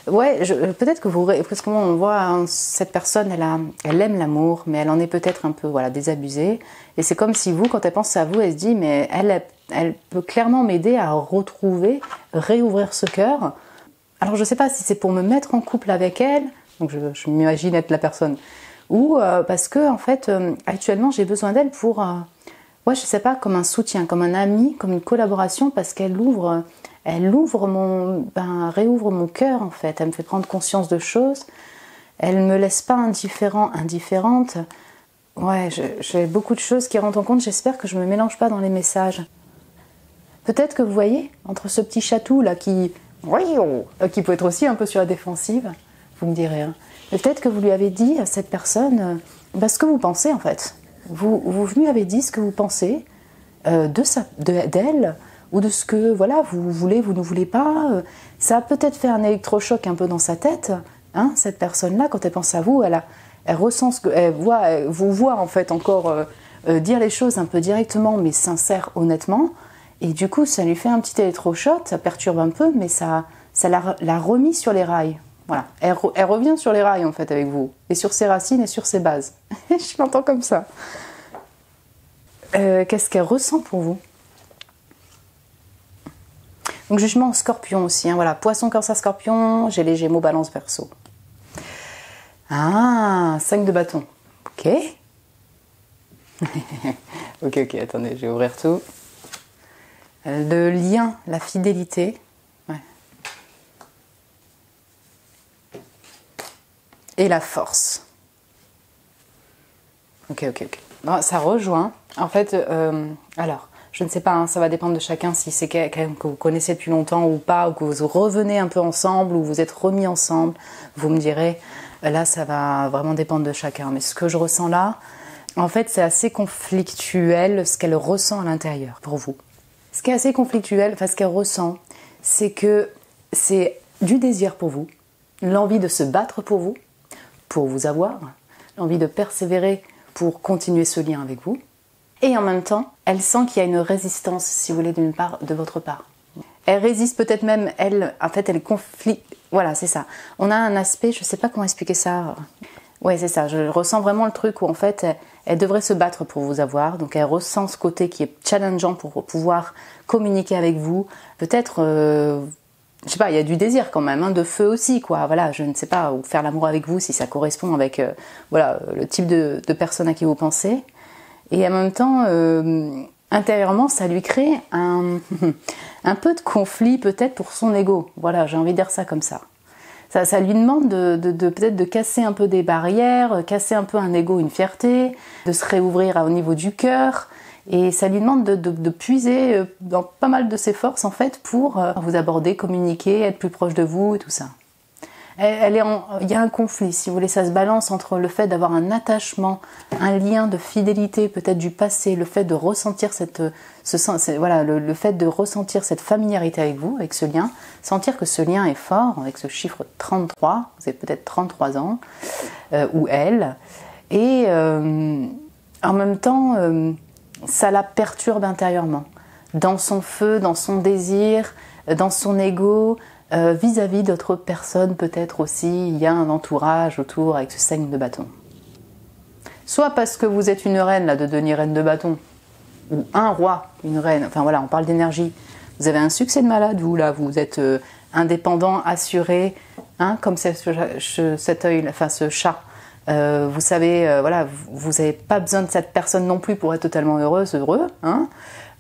Ouais, peut-être que parce qu'on voit hein, cette personne, elle aime l'amour, mais elle en est peut-être un peu désabusée. Et c'est comme si vous, quand elle pense à vous, elle se dit, mais elle peut clairement m'aider à réouvrir ce cœur. Alors je ne sais pas si c'est pour me mettre en couple avec elle, donc je m'imagine être la personne, ou parce que en fait, actuellement, j'ai besoin d'elle pour, je sais pas, comme un soutien, comme un ami, comme une collaboration, parce qu'elle réouvre mon cœur en fait, elle me fait prendre conscience de choses, elle me laisse pas indifférente. Ouais, j'ai beaucoup de choses qui rentrent en compte, j'espère que je me mélange pas dans les messages. Peut-être que vous voyez, entre ce petit chatou là qui peut être aussi un peu sur la défensive, vous me direz, hein. Peut-être que vous lui avez dit à cette personne ce que vous pensez en fait. Vous lui avez dit ce que vous pensez d'elle, ou de ce que vous voulez, vous ne voulez pas. Ça a peut-être fait un électrochoc un peu dans sa tête, hein, cette personne-là, quand elle pense à vous, elle ressent elle vous voit en fait encore dire les choses un peu directement, mais sincère, honnêtement, et du coup ça lui fait un petit électrochoc, ça perturbe un peu, mais ça l'a remis sur les rails. Voilà, elle revient sur les rails en fait avec vous, et sur ses racines et sur ses bases. Je l'entends comme ça. Qu'est-ce qu'elle ressent pour vous ? Donc jugement scorpion aussi, hein, voilà, poisson, cancer, scorpion, j'ai les gémeaux, balance, verseau. Ah, 5 de bâton, ok. ok, attendez, je vais ouvrir tout. Le lien, la fidélité. Ouais. Et la force. Ok. Bon, ça rejoint. En fait, alors, je ne sais pas, hein, ça va dépendre de chacun si c'est quelqu'un que vous connaissez depuis longtemps ou pas, ou que vous revenez un peu ensemble, ou vous êtes remis ensemble. Vous me direz, là, ça va vraiment dépendre de chacun. Mais ce que je ressens là, en fait, c'est assez conflictuel ce qu'elle ressent à l'intérieur pour vous. Ce qui est assez conflictuel, ce qu'elle ressent, c'est que c'est du désir pour vous, l'envie de se battre pour vous avoir, l'envie de persévérer pour continuer ce lien avec vous. Et en même temps, elle sent qu'il y a une résistance, si vous voulez, de votre part. Elle résiste peut-être même, elle conflicte. Voilà, c'est ça. On a un aspect, je ne sais pas comment expliquer ça. Ouais, c'est ça. Je ressens vraiment le truc où en fait, elle devrait se battre pour vous avoir. Donc elle ressent ce côté qui est challengeant pour pouvoir communiquer avec vous. Peut-être, je sais pas, il y a du désir quand même, hein, de feu aussi, quoi. Voilà, je ne sais pas, ou faire l'amour avec vous si ça correspond avec, le type de personne à qui vous pensez. Et en même temps, intérieurement, ça lui crée un peu de conflit peut-être pour son ego. Voilà, j'ai envie de dire ça comme ça. Ça lui demande peut-être de casser un peu des barrières, casser un peu un ego, une fierté, de se réouvrir au niveau du cœur. Et ça lui demande de puiser dans pas mal de ses forces en fait pour vous aborder, communiquer, être plus proche de vous et tout ça. Il y a un conflit, si vous voulez, ça se balance entre le fait d'avoir un attachement, un lien de fidélité peut-être du passé, le fait de ressentir le fait de ressentir cette familiarité avec vous, avec ce lien, sentir que ce lien est fort, avec ce chiffre 33, vous avez peut-être 33 ans, ou elle, et en même temps, ça la perturbe intérieurement, dans son feu, dans son désir, dans son ego, vis-à-vis d'autres personnes peut-être aussi, il y a un entourage autour avec ce 5 de bâton. Soit parce que vous êtes une reine, là, de devenir reine de bâton, ou un roi, une reine, enfin voilà, on parle d'énergie. Vous avez un succès de malade, vous là, vous êtes indépendant, assuré, hein, comme cet œil, enfin ce chat. Vous savez, voilà, vous n'avez pas besoin de cette personne non plus pour être totalement heureux, hein.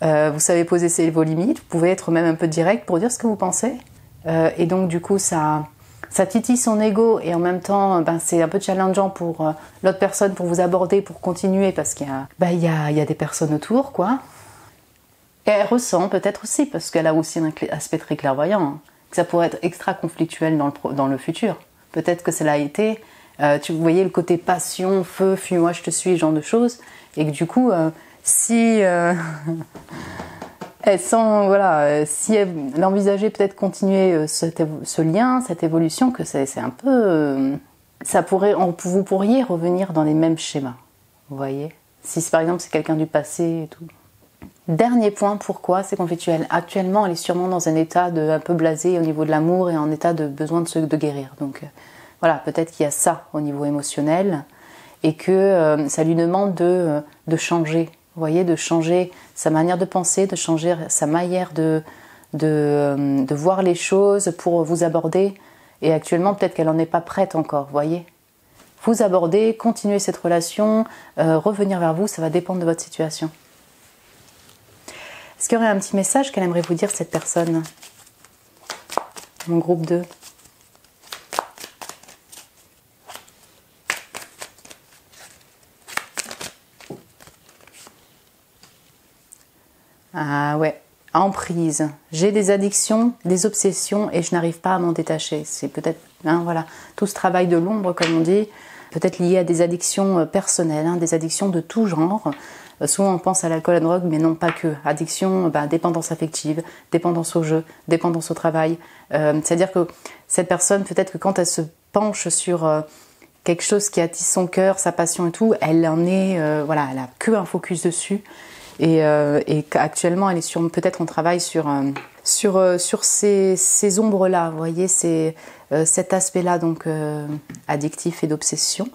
Vous savez poser vos limites, vous pouvez être même un peu direct pour dire ce que vous pensez. Et donc du coup ça titille son ego et en même temps c'est un peu challengeant pour l'autre personne pour vous aborder, pour continuer parce qu'il y a des personnes autour quoi. Et elle ressent peut-être aussi parce qu'elle a aussi un aspect très clairvoyant que ça pourrait être extra conflictuel dans le futur. Peut-être que cela a été, vous voyez le côté passion, feu, fuis-moi je te suis, genre de choses et que du coup si elle sent, voilà, si elle envisageait peut-être continuer ce lien, cette évolution, que c'est un peu... vous pourriez revenir dans les mêmes schémas, vous voyez. Si par exemple c'est quelqu'un du passé et tout. Dernier point, pourquoi c'est conflictuel. Actuellement, elle est sûrement dans un état un peu blasé au niveau de l'amour et en état de besoin de guérir. Donc voilà, peut-être qu'il y a ça au niveau émotionnel et que ça lui demande de changer. Vous voyez, de changer sa manière de penser, de changer sa manière de voir les choses pour vous aborder. Et actuellement, peut-être qu'elle n'en est pas prête encore, vous voyez. Vous aborder, continuer cette relation, revenir vers vous, ça va dépendre de votre situation. Est-ce qu'il y aurait un petit message qu'elle aimerait vous dire, cette personne? Mon groupe 2. Ah ouais, emprise. J'ai des addictions, des obsessions et je n'arrive pas à m'en détacher. C'est peut-être, voilà, tout ce travail de l'ombre, comme on dit, peut-être lié à des addictions personnelles, des addictions de tout genre. Souvent on pense à l'alcool, à la drogue, mais non pas que. Addiction, dépendance affective, dépendance au jeu, dépendance au travail. C'est-à-dire que cette personne, peut-être que quand elle se penche sur quelque chose qui attise son cœur, sa passion et tout, elle en est, voilà, elle a que un focus dessus. Et actuellement, elle est peut-être on travaille sur ces ombres-là, vous voyez, cet aspect-là donc addictif et d'obsession.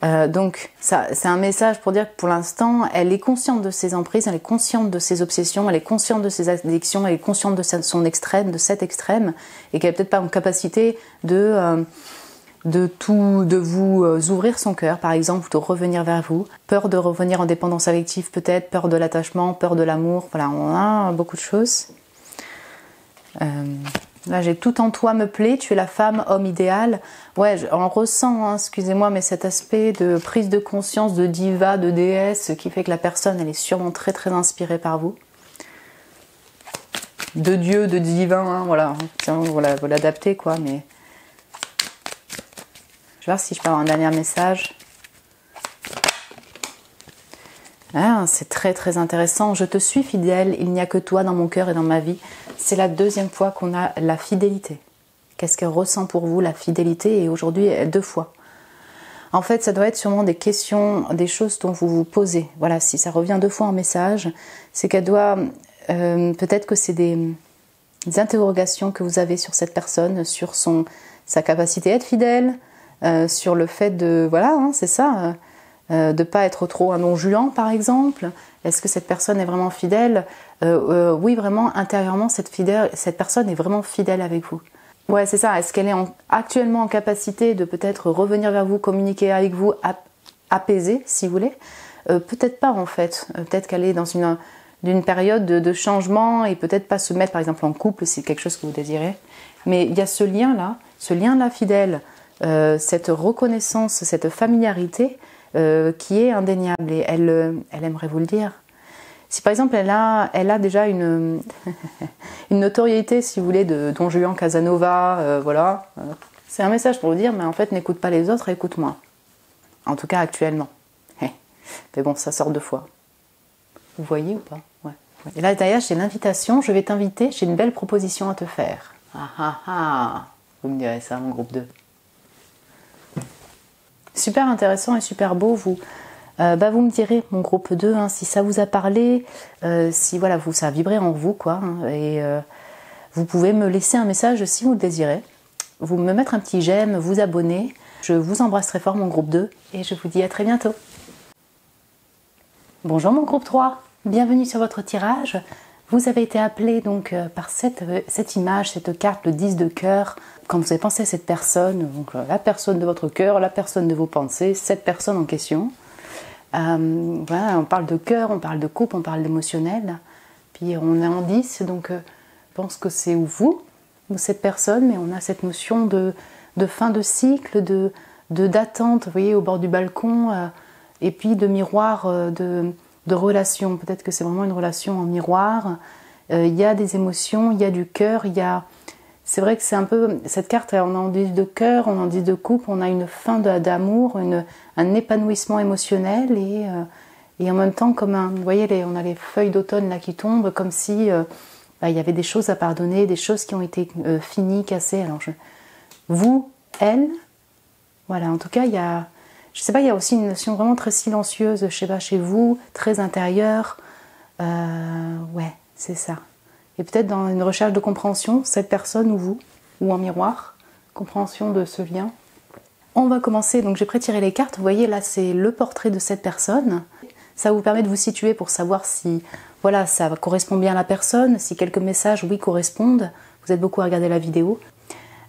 Donc c'est un message pour dire que pour l'instant, elle est consciente de ses emprises, elle est consciente de ses obsessions, elle est consciente de ses addictions, elle est consciente de son extrême, de cet extrême, et qu'elle n'est peut-être pas en capacité de vous ouvrir son cœur, par exemple, de revenir vers vous. Peur de revenir en dépendance affective peut-être, peur de l'attachement, peur de l'amour. Voilà, on a beaucoup de choses. Là, j'ai tout en toi me plaît, tu es la femme, homme idéal. Ouais, on ressent, excusez-moi, mais cet aspect de prise de conscience, de diva, de déesse, qui fait que la personne, elle est sûrement très très inspirée par vous. De Dieu, de divin, voilà. Voilà, vous l'adaptez, quoi, mais... Je vais voir si je peux avoir un dernier message. Ah, c'est très très intéressant. Je te suis fidèle, il n'y a que toi dans mon cœur et dans ma vie. C'est la deuxième fois qu'on a la fidélité. Qu'est-ce qu'elle ressent pour vous, la fidélité? Et aujourd'hui, 2 fois. En fait, ça doit être sûrement des questions, des choses dont vous vous posez. Voilà, si ça revient 2 fois en message, c'est qu'elle doit... peut-être que c'est des interrogations que vous avez sur cette personne, sur sa capacité à être fidèle, sur le fait de... Voilà, c'est ça... de ne pas être trop un non-julant par exemple. Est-ce que cette personne est vraiment fidèle? Oui, vraiment, intérieurement, cette personne est vraiment fidèle avec vous. Ouais, c'est ça. Est-ce qu'elle est actuellement en capacité de peut-être revenir vers vous, communiquer avec vous, apaiser, si vous voulez, peut-être pas en fait. Peut-être qu'elle est dans d'une période de changement et peut-être pas se mettre par exemple en couple si c'est quelque chose que vous désirez. Mais il y a ce lien-là fidèle, cette reconnaissance, cette familiarité qui est indéniable et elle aimerait vous le dire. Si par exemple elle a déjà une notoriété, si vous voulez, de Don Juan Casanova, voilà, c'est un message pour vous dire, mais en fait n'écoute pas les autres, écoute-moi. En tout cas actuellement. Mais bon, ça sort 2 fois. Vous voyez ou pas? Ouais. Et là derrière j'ai l'invitation, je vais t'inviter, j'ai une belle proposition à te faire. Ah ah ah, vous me direz ça, mon groupe 2. Super intéressant et super beau, vous me direz, mon groupe 2, hein, si ça vous a parlé, si voilà, ça a vibré en vous, quoi. Hein, et vous pouvez me laisser un message si vous le désirez. Vous me mettre un petit j'aime, vous abonner. Je vous embrasse très fort, mon groupe 2, et je vous dis à très bientôt. Bonjour, mon groupe 3. Bienvenue sur votre tirage. Vous avez été appelé donc par cette image, cette carte, le 10 de cœur. Quand vous avez pensé à cette personne, donc la personne de votre cœur, la personne de vos pensées, cette personne en question. Voilà, on parle de cœur, on parle de couple, on parle d'émotionnel. Puis on est en 10, donc je pense que c'est vous, ou cette personne, mais on a cette notion de fin de cycle, d'attente, vous voyez, au bord du balcon, et puis de miroir, de relation. Peut-être que c'est vraiment une relation en miroir. Il y a des émotions, il y a du cœur, c'est vrai que c'est un peu... Cette carte, on en dit de cœur, on en dit de couple, on a une fin d'amour, un épanouissement émotionnel et en même temps, comme vous voyez, on a les feuilles d'automne là qui tombent, comme si il y avait des choses à pardonner, des choses qui ont été finies, cassées. Alors vous, elle, voilà, en tout cas, il y a aussi une notion vraiment très silencieuse, je sais pas, chez vous, très intérieure. Ouais, c'est ça. Et peut-être dans une recherche de compréhension, cette personne ou vous, ou en miroir, compréhension de ce lien. On va commencer, donc j'ai pré-tiré les cartes, vous voyez là c'est le portrait de cette personne. Ça vous permet de vous situer pour savoir si voilà, ça correspond bien à la personne, si quelques messages, oui, correspondent. Vous êtes beaucoup à regarder la vidéo.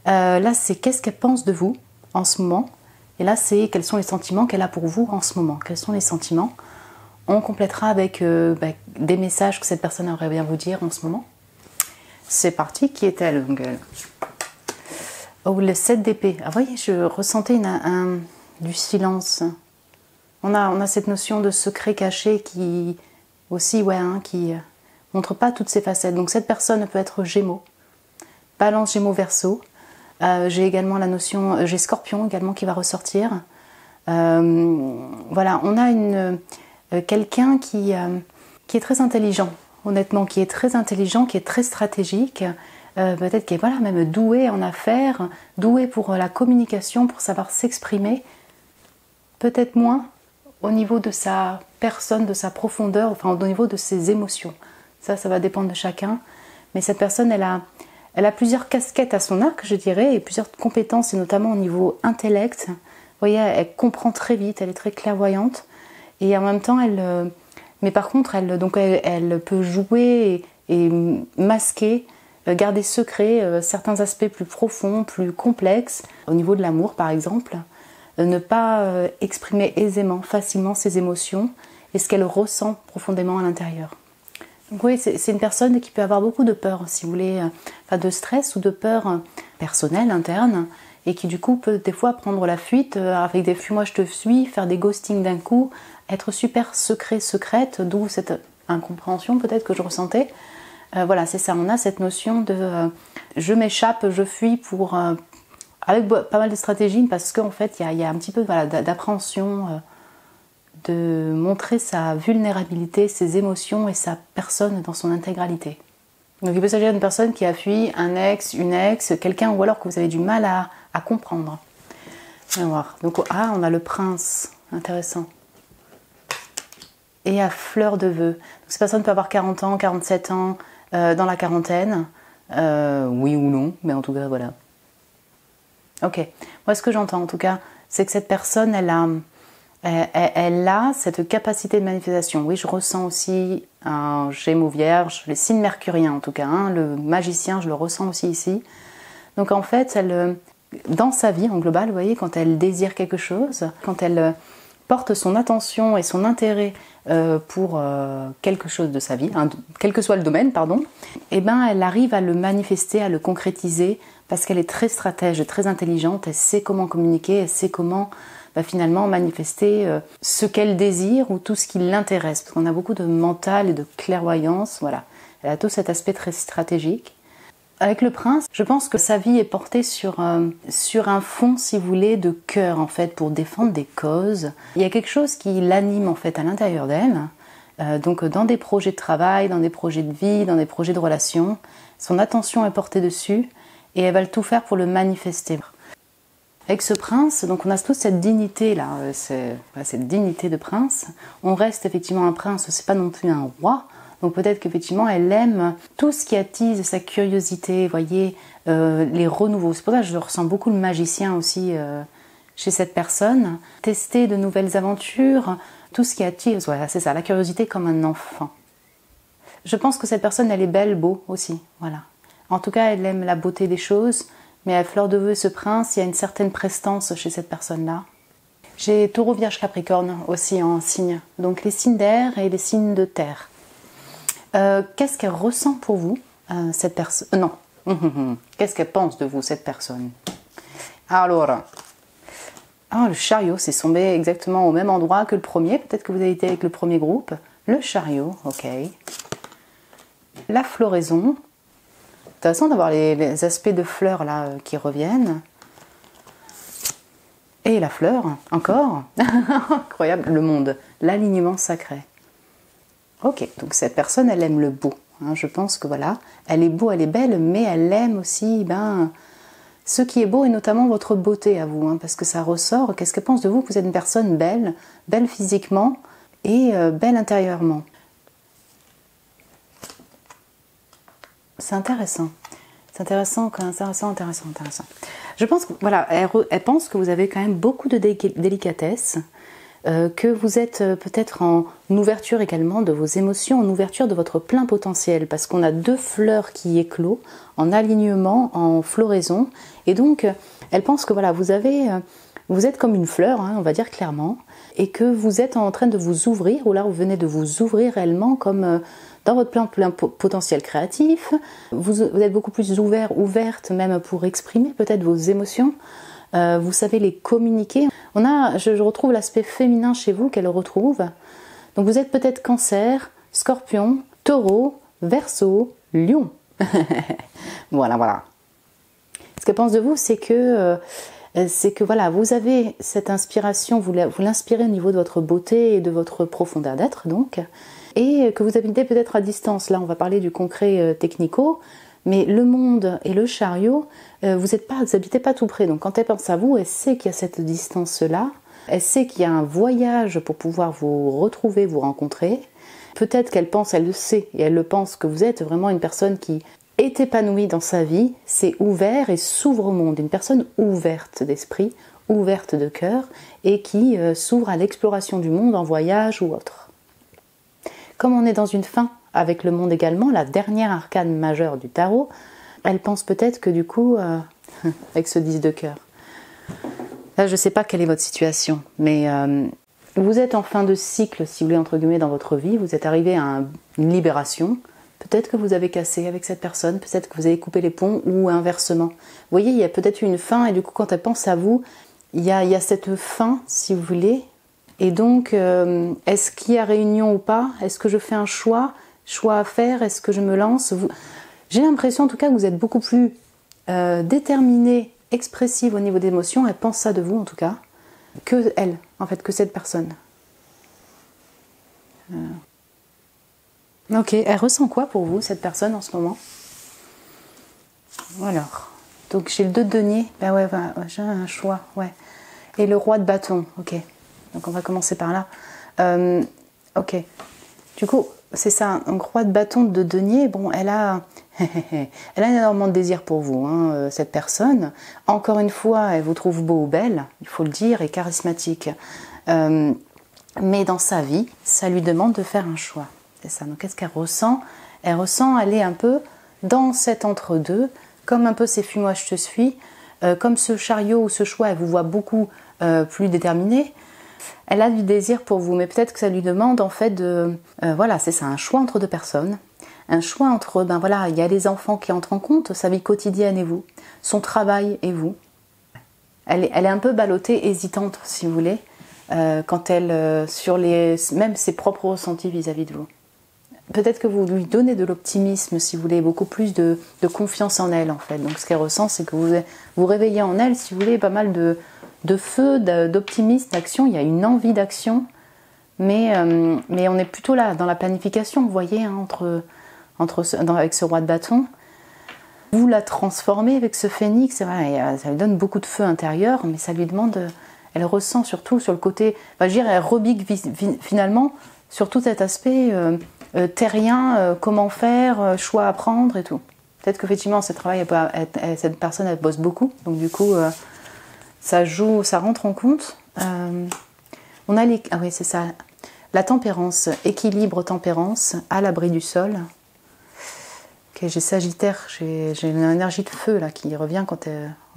Là c'est qu'est-ce qu'elle pense de vous en ce moment. Et là c'est quels sont les sentiments qu'elle a pour vous en ce moment. Quels sont les sentiments? On complétera avec des messages que cette personne aimerait bien vous dire en ce moment. C'est parti, qui est-elle? Oh, le 7 d'épée. Ah, vous voyez, je ressentais du silence. On a cette notion de secret caché qui aussi, ouais, qui montre pas toutes ses facettes. Donc cette personne peut être Gémeaux, Balance, Gémeaux, Verseau. J'ai également la notion, j'ai Scorpion également qui va ressortir. Voilà, on a quelqu'un qui est très intelligent. Honnêtement, qui est très intelligent, qui est très stratégique, peut-être qui est voilà, même doué en affaires, doué pour la communication, pour savoir s'exprimer, peut-être moins au niveau de sa personne, de sa profondeur, enfin au niveau de ses émotions. Ça va dépendre de chacun, mais cette personne, elle a plusieurs casquettes à son arc, je dirais, et plusieurs compétences, et notamment au niveau intellect. Vous voyez, elle comprend très vite, elle est très clairvoyante, et en même temps, mais par contre, elle peut jouer et masquer, garder secret certains aspects plus profonds, plus complexes, au niveau de l'amour par exemple, ne pas exprimer aisément, facilement ses émotions et ce qu'elle ressent profondément à l'intérieur. Donc oui, c'est une personne qui peut avoir beaucoup de peur, si vous voulez, de stress ou de peur personnelle, interne, et qui du coup peut des fois prendre la fuite avec des fuis, moi je te suis, faire des ghostings d'un coup, être super secrète, d'où cette incompréhension peut-être que je ressentais. Voilà, c'est ça, on a cette notion de je m'échappe, je fuis pour avec pas mal de stratégies parce qu'en fait il y a un petit peu voilà, d'appréhension, de montrer sa vulnérabilité, ses émotions et sa personne dans son intégralité. Donc il peut s'agir d'une personne qui a fui un ex, une ex, quelqu'un ou alors que vous avez du mal à comprendre. On va voir. Donc on a le prince, intéressant. Et à fleur de vœux. Donc, cette personne peut avoir 40 ans, 47 ans, dans la quarantaine, oui ou non, mais en tout cas voilà. Ok, moi ce que j'entends en tout cas, c'est que cette personne, elle a cette capacité de manifestation. Oui, je ressens aussi un Gémeaux Vierge, les signes mercuriens en tout cas, hein, le magicien, je le ressens aussi ici. Donc en fait, dans sa vie en global, vous voyez, quand elle désire quelque chose, quand elle porte son attention et son intérêt pour quelque chose de sa vie, hein, quel que soit le domaine, pardon, et ben elle arrive à le manifester, à le concrétiser, parce qu'elle est très stratège, très intelligente, elle sait comment communiquer, elle sait comment finalement manifester ce qu'elle désire ou tout ce qui l'intéresse, parce qu'on a beaucoup de mental et de clairvoyance, voilà. Elle a tout cet aspect très stratégique. Avec le prince, je pense que sa vie est portée sur un fond, si vous voulez, de cœur, en fait, pour défendre des causes. Il y a quelque chose qui l'anime, en fait, à l'intérieur d'elle. Donc, dans des projets de travail, dans des projets de vie, dans des projets de relations, son attention est portée dessus et elle va tout faire pour le manifester. Avec ce prince, donc on a tous cette dignité-là, cette dignité de prince. On reste effectivement un prince, c'est pas non plus un roi. Donc peut-être qu'effectivement, elle aime tout ce qui attise sa curiosité, voyez, les renouveaux. C'est pour ça que je ressens beaucoup le magicien aussi chez cette personne. Tester de nouvelles aventures, tout ce qui attise, voilà, c'est ça, la curiosité comme un enfant. Je pense que cette personne, elle est belle, beau aussi, voilà. En tout cas, elle aime la beauté des choses, mais à fleur de vœux, ce prince, il y a une certaine prestance chez cette personne-là. J'ai Taureau, Vierge, Capricorne aussi en signe. Donc les signes d'air et les signes de terre. Qu'est-ce qu'elle ressent pour vous, cette personne? Non. Qu'est-ce qu'elle pense de vous, cette personne? Alors, le chariot, c'est tombé exactement au même endroit que le premier. Peut-être que vous avez été avec le premier groupe. Le chariot, ok. La floraison. Intéressant d'avoir les aspects de fleurs là qui reviennent. Et la fleur, encore. Incroyable, le monde. L'alignement sacré. Ok, donc cette personne, elle aime le beau. Hein, je pense que voilà, elle est beau, elle est belle, mais elle aime aussi ce qui est beau et notamment votre beauté à vous, hein, parce que ça ressort. Qu'est-ce qu'elle pense de vous? Que vous êtes une personne belle, belle physiquement et belle intérieurement. C'est intéressant. C'est intéressant. Je pense que voilà, elle pense que vous avez quand même beaucoup de délicatesse. Que vous êtes peut-être en ouverture également de vos émotions, en ouverture de votre plein potentiel, parce qu'on a deux fleurs qui éclosent en alignement, en floraison, et donc elle pense que voilà, vous êtes comme une fleur, hein, on va dire clairement, et que vous êtes en train de vous ouvrir, ou là vous venez de vous ouvrir réellement comme dans votre plein potentiel créatif, vous êtes beaucoup plus ouverte même pour exprimer peut-être vos émotions. Vous savez les communiquer. Je retrouve l'aspect féminin chez vous qu'elle retrouve. Donc vous êtes peut-être Cancer, Scorpion, Taureau, Verseau, Lion. Voilà. Ce qu'elle pense de vous, c'est que voilà, vous avez cette inspiration, vous l'inspirez au niveau de votre beauté et de votre profondeur d'être, donc, et que vous habitez peut-être à distance. Là, on va parler du concret technico. Mais le monde et le chariot, vous n'habitez pas tout près. Donc quand elle pense à vous, elle sait qu'il y a cette distance-là. Elle sait qu'il y a un voyage pour pouvoir vous retrouver, vous rencontrer. Peut-être qu'elle pense, elle le sait, et elle le pense, que vous êtes vraiment une personne qui est épanouie dans sa vie, c'est ouvert et s'ouvre au monde. Une personne ouverte d'esprit, ouverte de cœur, et qui s'ouvre à l'exploration du monde en voyage ou autre. Comme on est dans une fin, avec le monde également, la dernière arcane majeure du tarot, elle pense peut-être que du coup, avec ce 10 de cœur, là je ne sais pas quelle est votre situation, mais vous êtes en fin de cycle, si vous voulez, entre guillemets, dans votre vie, vous êtes arrivé à une libération, peut-être que vous avez cassé avec cette personne, peut-être que vous avez coupé les ponts, ou inversement. Vous voyez, il y a peut-être une fin, et du coup quand elle pense à vous, il y a cette fin, si vous voulez, et donc, est-ce qu'il y a réunion ou pas? Est-ce que je fais un choix à faire? Est-ce que je me lance? J'ai l'impression en tout cas que vous êtes beaucoup plus déterminée, expressive au niveau des émotions. Elle pense ça de vous en tout cas, que elle, en fait, que cette personne. Ok, elle ressent quoi pour vous, cette personne en ce moment? Alors, donc j'ai le 2 de denier, ben ouais, j'ai un choix, ouais. Et le roi de bâton, ok. Donc on va commencer par là. Ok, du coup, c'est ça, un roi de bâton de denier, bon, elle a énormément de désir pour vous, hein, cette personne. Encore une fois, elle vous trouve beau ou belle, il faut le dire, et charismatique. Mais dans sa vie, ça lui demande de faire un choix. C'est ça, donc qu'est-ce qu'elle ressent? Elle est un peu dans cet entre-deux, comme un peu c'est fuis-moi je te suis, comme ce chariot ou ce choix, elle vous voit beaucoup plus déterminée. Elle a du désir pour vous, mais peut-être que ça lui demande en fait de... voilà, c'est ça, un choix entre deux personnes. Un choix entre, ben voilà, il y a les enfants qui entrent en compte, sa vie quotidienne et vous, son travail et vous. Elle est un peu ballottée, hésitante, si vous voulez, quand elle, sur même ses propres ressentis vis-à-vis de vous. Peut-être que vous lui donnez de l'optimisme, si vous voulez, beaucoup plus de confiance en elle, en fait. Donc ce qu'elle ressent, c'est que vous réveillez en elle, si vous voulez, pas mal de feu, d'optimisme, d'action. Il y a une envie d'action, mais on est plutôt là, dans la planification, vous voyez, hein, avec ce roi de bâton. Vous la transformez avec ce phénix, voilà, ça lui donne beaucoup de feu intérieur, mais ça lui demande, elle ressent surtout sur le côté, je veux dire, elle rebique finalement sur tout cet aspect terrien, comment faire, choix à prendre et tout. Peut-être qu'effectivement, ce travail, cette personne, elle bosse beaucoup, donc du coup, ça joue, ça rentre en compte. On a ah oui, c'est ça, la tempérance, équilibre, tempérance, à l'abri du sol. Okay, j'ai Sagittaire, j'ai une énergie de feu là qui revient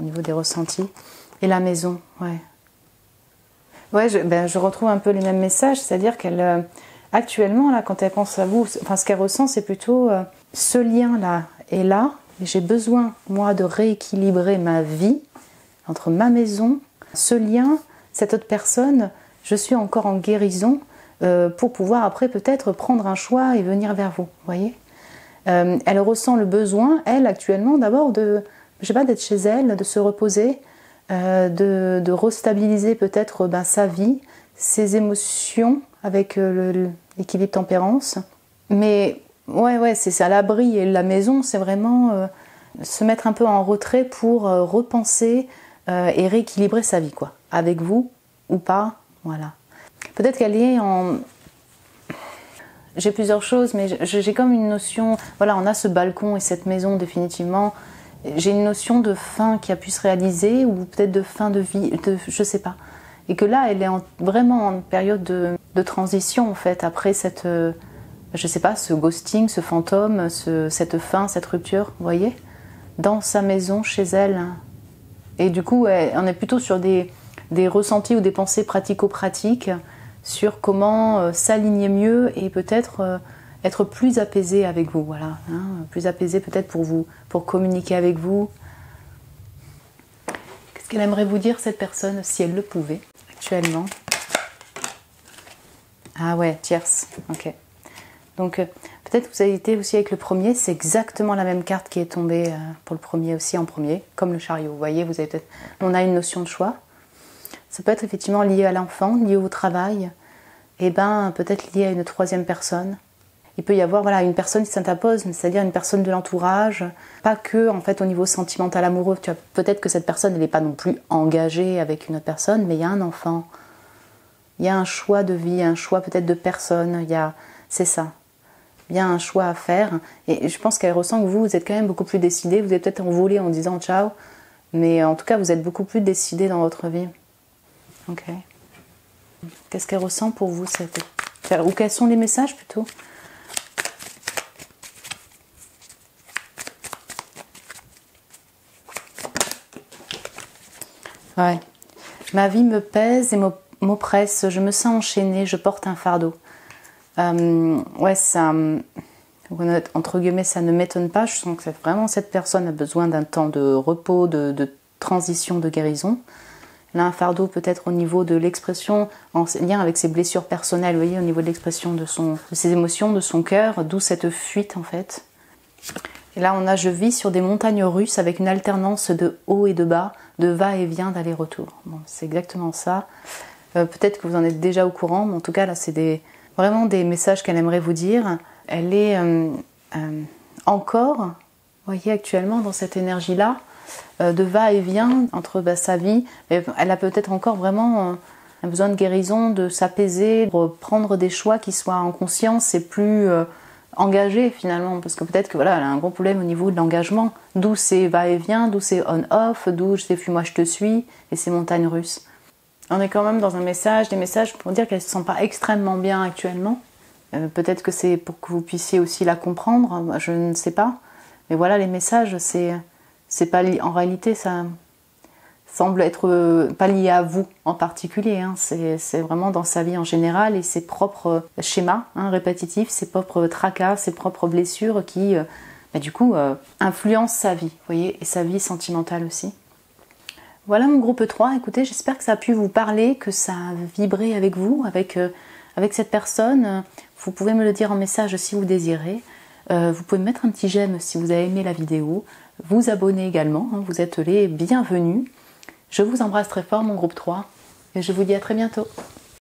au niveau des ressentis. Et la maison, ouais. Ouais, je retrouve un peu les mêmes messages, c'est-à-dire qu'elle, actuellement, là, quand elle pense à vous, enfin, ce qu'elle ressent, c'est plutôt ce lien-là est là, et j'ai besoin, moi, de rééquilibrer ma vie entre ma maison, ce lien, cette autre personne, je suis encore en guérison pour pouvoir après peut-être prendre un choix et venir vers vous, vous voyez. Elle ressent le besoin, elle, actuellement, d'abord je sais pas, d'être chez elle, de se reposer, de restabiliser peut-être sa vie, ses émotions avec l'équilibre tempérance. Mais ouais, c'est à l'abri, et la maison, c'est vraiment se mettre un peu en retrait pour repenser et rééquilibrer sa vie, quoi. Avec vous ou pas, voilà. Peut-être qu'elle est en... J'ai plusieurs choses, mais j'ai comme une notion... Voilà, on a ce balcon et cette maison, définitivement. J'ai une notion de fin qui a pu se réaliser, ou peut-être de fin de vie, je sais pas. Et que là, elle est vraiment en période de transition, en fait, après cette... je sais pas, ce ghosting, ce fantôme, cette fin, cette rupture, vous voyez, dans sa maison, chez elle. Et du coup, on est plutôt sur des ressentis ou des pensées pratico-pratiques, sur comment s'aligner mieux et peut-être être plus apaisé avec vous, voilà, hein, plus apaisé peut-être pour communiquer avec vous. Qu'est-ce qu'elle aimerait vous dire, cette personne, si elle le pouvait, actuellement? Ah ouais, tierce, ok. Donc peut-être que vous avez été aussi avec le premier, c'est exactement la même carte qui est tombée pour le premier aussi en premier, comme le chariot, vous voyez, vous avez peut-être... On a une notion de choix. Ça peut être effectivement lié à l'enfant, lié au travail, et peut-être lié à une troisième personne. Il peut y avoir voilà, une personne qui s'interpose, c'est-à-dire une personne de l'entourage, pas que en fait, au niveau sentimental amoureux. Peut-être que cette personne n'est pas non plus engagée avec une autre personne, mais il y a un enfant, il y a un choix de vie, un choix peut-être de personne, c'est ça. Il y a un choix à faire, et je pense qu'elle ressent que vous êtes quand même beaucoup plus décidé, vous êtes peut-être envolé en disant ciao, mais en tout cas vous êtes beaucoup plus décidé dans votre vie. Ok. Qu'est-ce qu'elle ressent pour vous, ou quels sont les messages plutôt? Ouais. Ma vie me pèse et m'oppresse, je me sens enchaînée, je porte un fardeau. Ouais, ça, entre guillemets, ça ne m'étonne pas. Je sens que vraiment cette personne a besoin d'un temps de repos, de transition, de guérison. Elle a un fardeau peut-être au niveau de l'expression, en lien avec ses blessures personnelles, vous voyez, au niveau de l'expression de ses émotions, de son cœur, d'où cette fuite en fait. Et là, on a « je vis sur des montagnes russes avec une alternance de haut et de bas, de va-et-vient, d'aller-retour ». Bon, c'est exactement ça. Peut-être que vous en êtes déjà au courant, mais en tout cas, là, c'est vraiment des messages qu'elle aimerait vous dire. Elle est encore, vous voyez, actuellement dans cette énergie-là, de va-et-vient entre sa vie. Elle a peut-être encore vraiment un besoin de guérison, de s'apaiser, de prendre des choix qui soient en conscience et plus engagés finalement. Parce que peut-être que voilà, elle a un gros problème au niveau de l'engagement. D'où c'est va-et-vient, d'où c'est on-off, d'où c'est fuis-moi je te suis et ces montagnes russes. On est quand même dans des messages pour dire qu'elle ne se sent pas extrêmement bien actuellement. Peut-être que c'est pour que vous puissiez aussi la comprendre, je ne sais pas. Mais voilà, les messages, c'est pas en réalité, semble être pas lié à vous en particulier, hein. C'est vraiment dans sa vie en général et ses propres schémas répétitifs, ses propres tracas, ses propres blessures qui du coup influencent sa vie, vous voyez, et sa vie sentimentale aussi. Voilà mon groupe 3, écoutez, j'espère que ça a pu vous parler, que ça a vibré avec vous, avec cette personne. Vous pouvez me le dire en message si vous désirez. Vous pouvez mettre un petit j'aime si vous avez aimé la vidéo, vous abonner également, hein, vous êtes les bienvenus. Je vous embrasse très fort mon groupe 3 et je vous dis à très bientôt.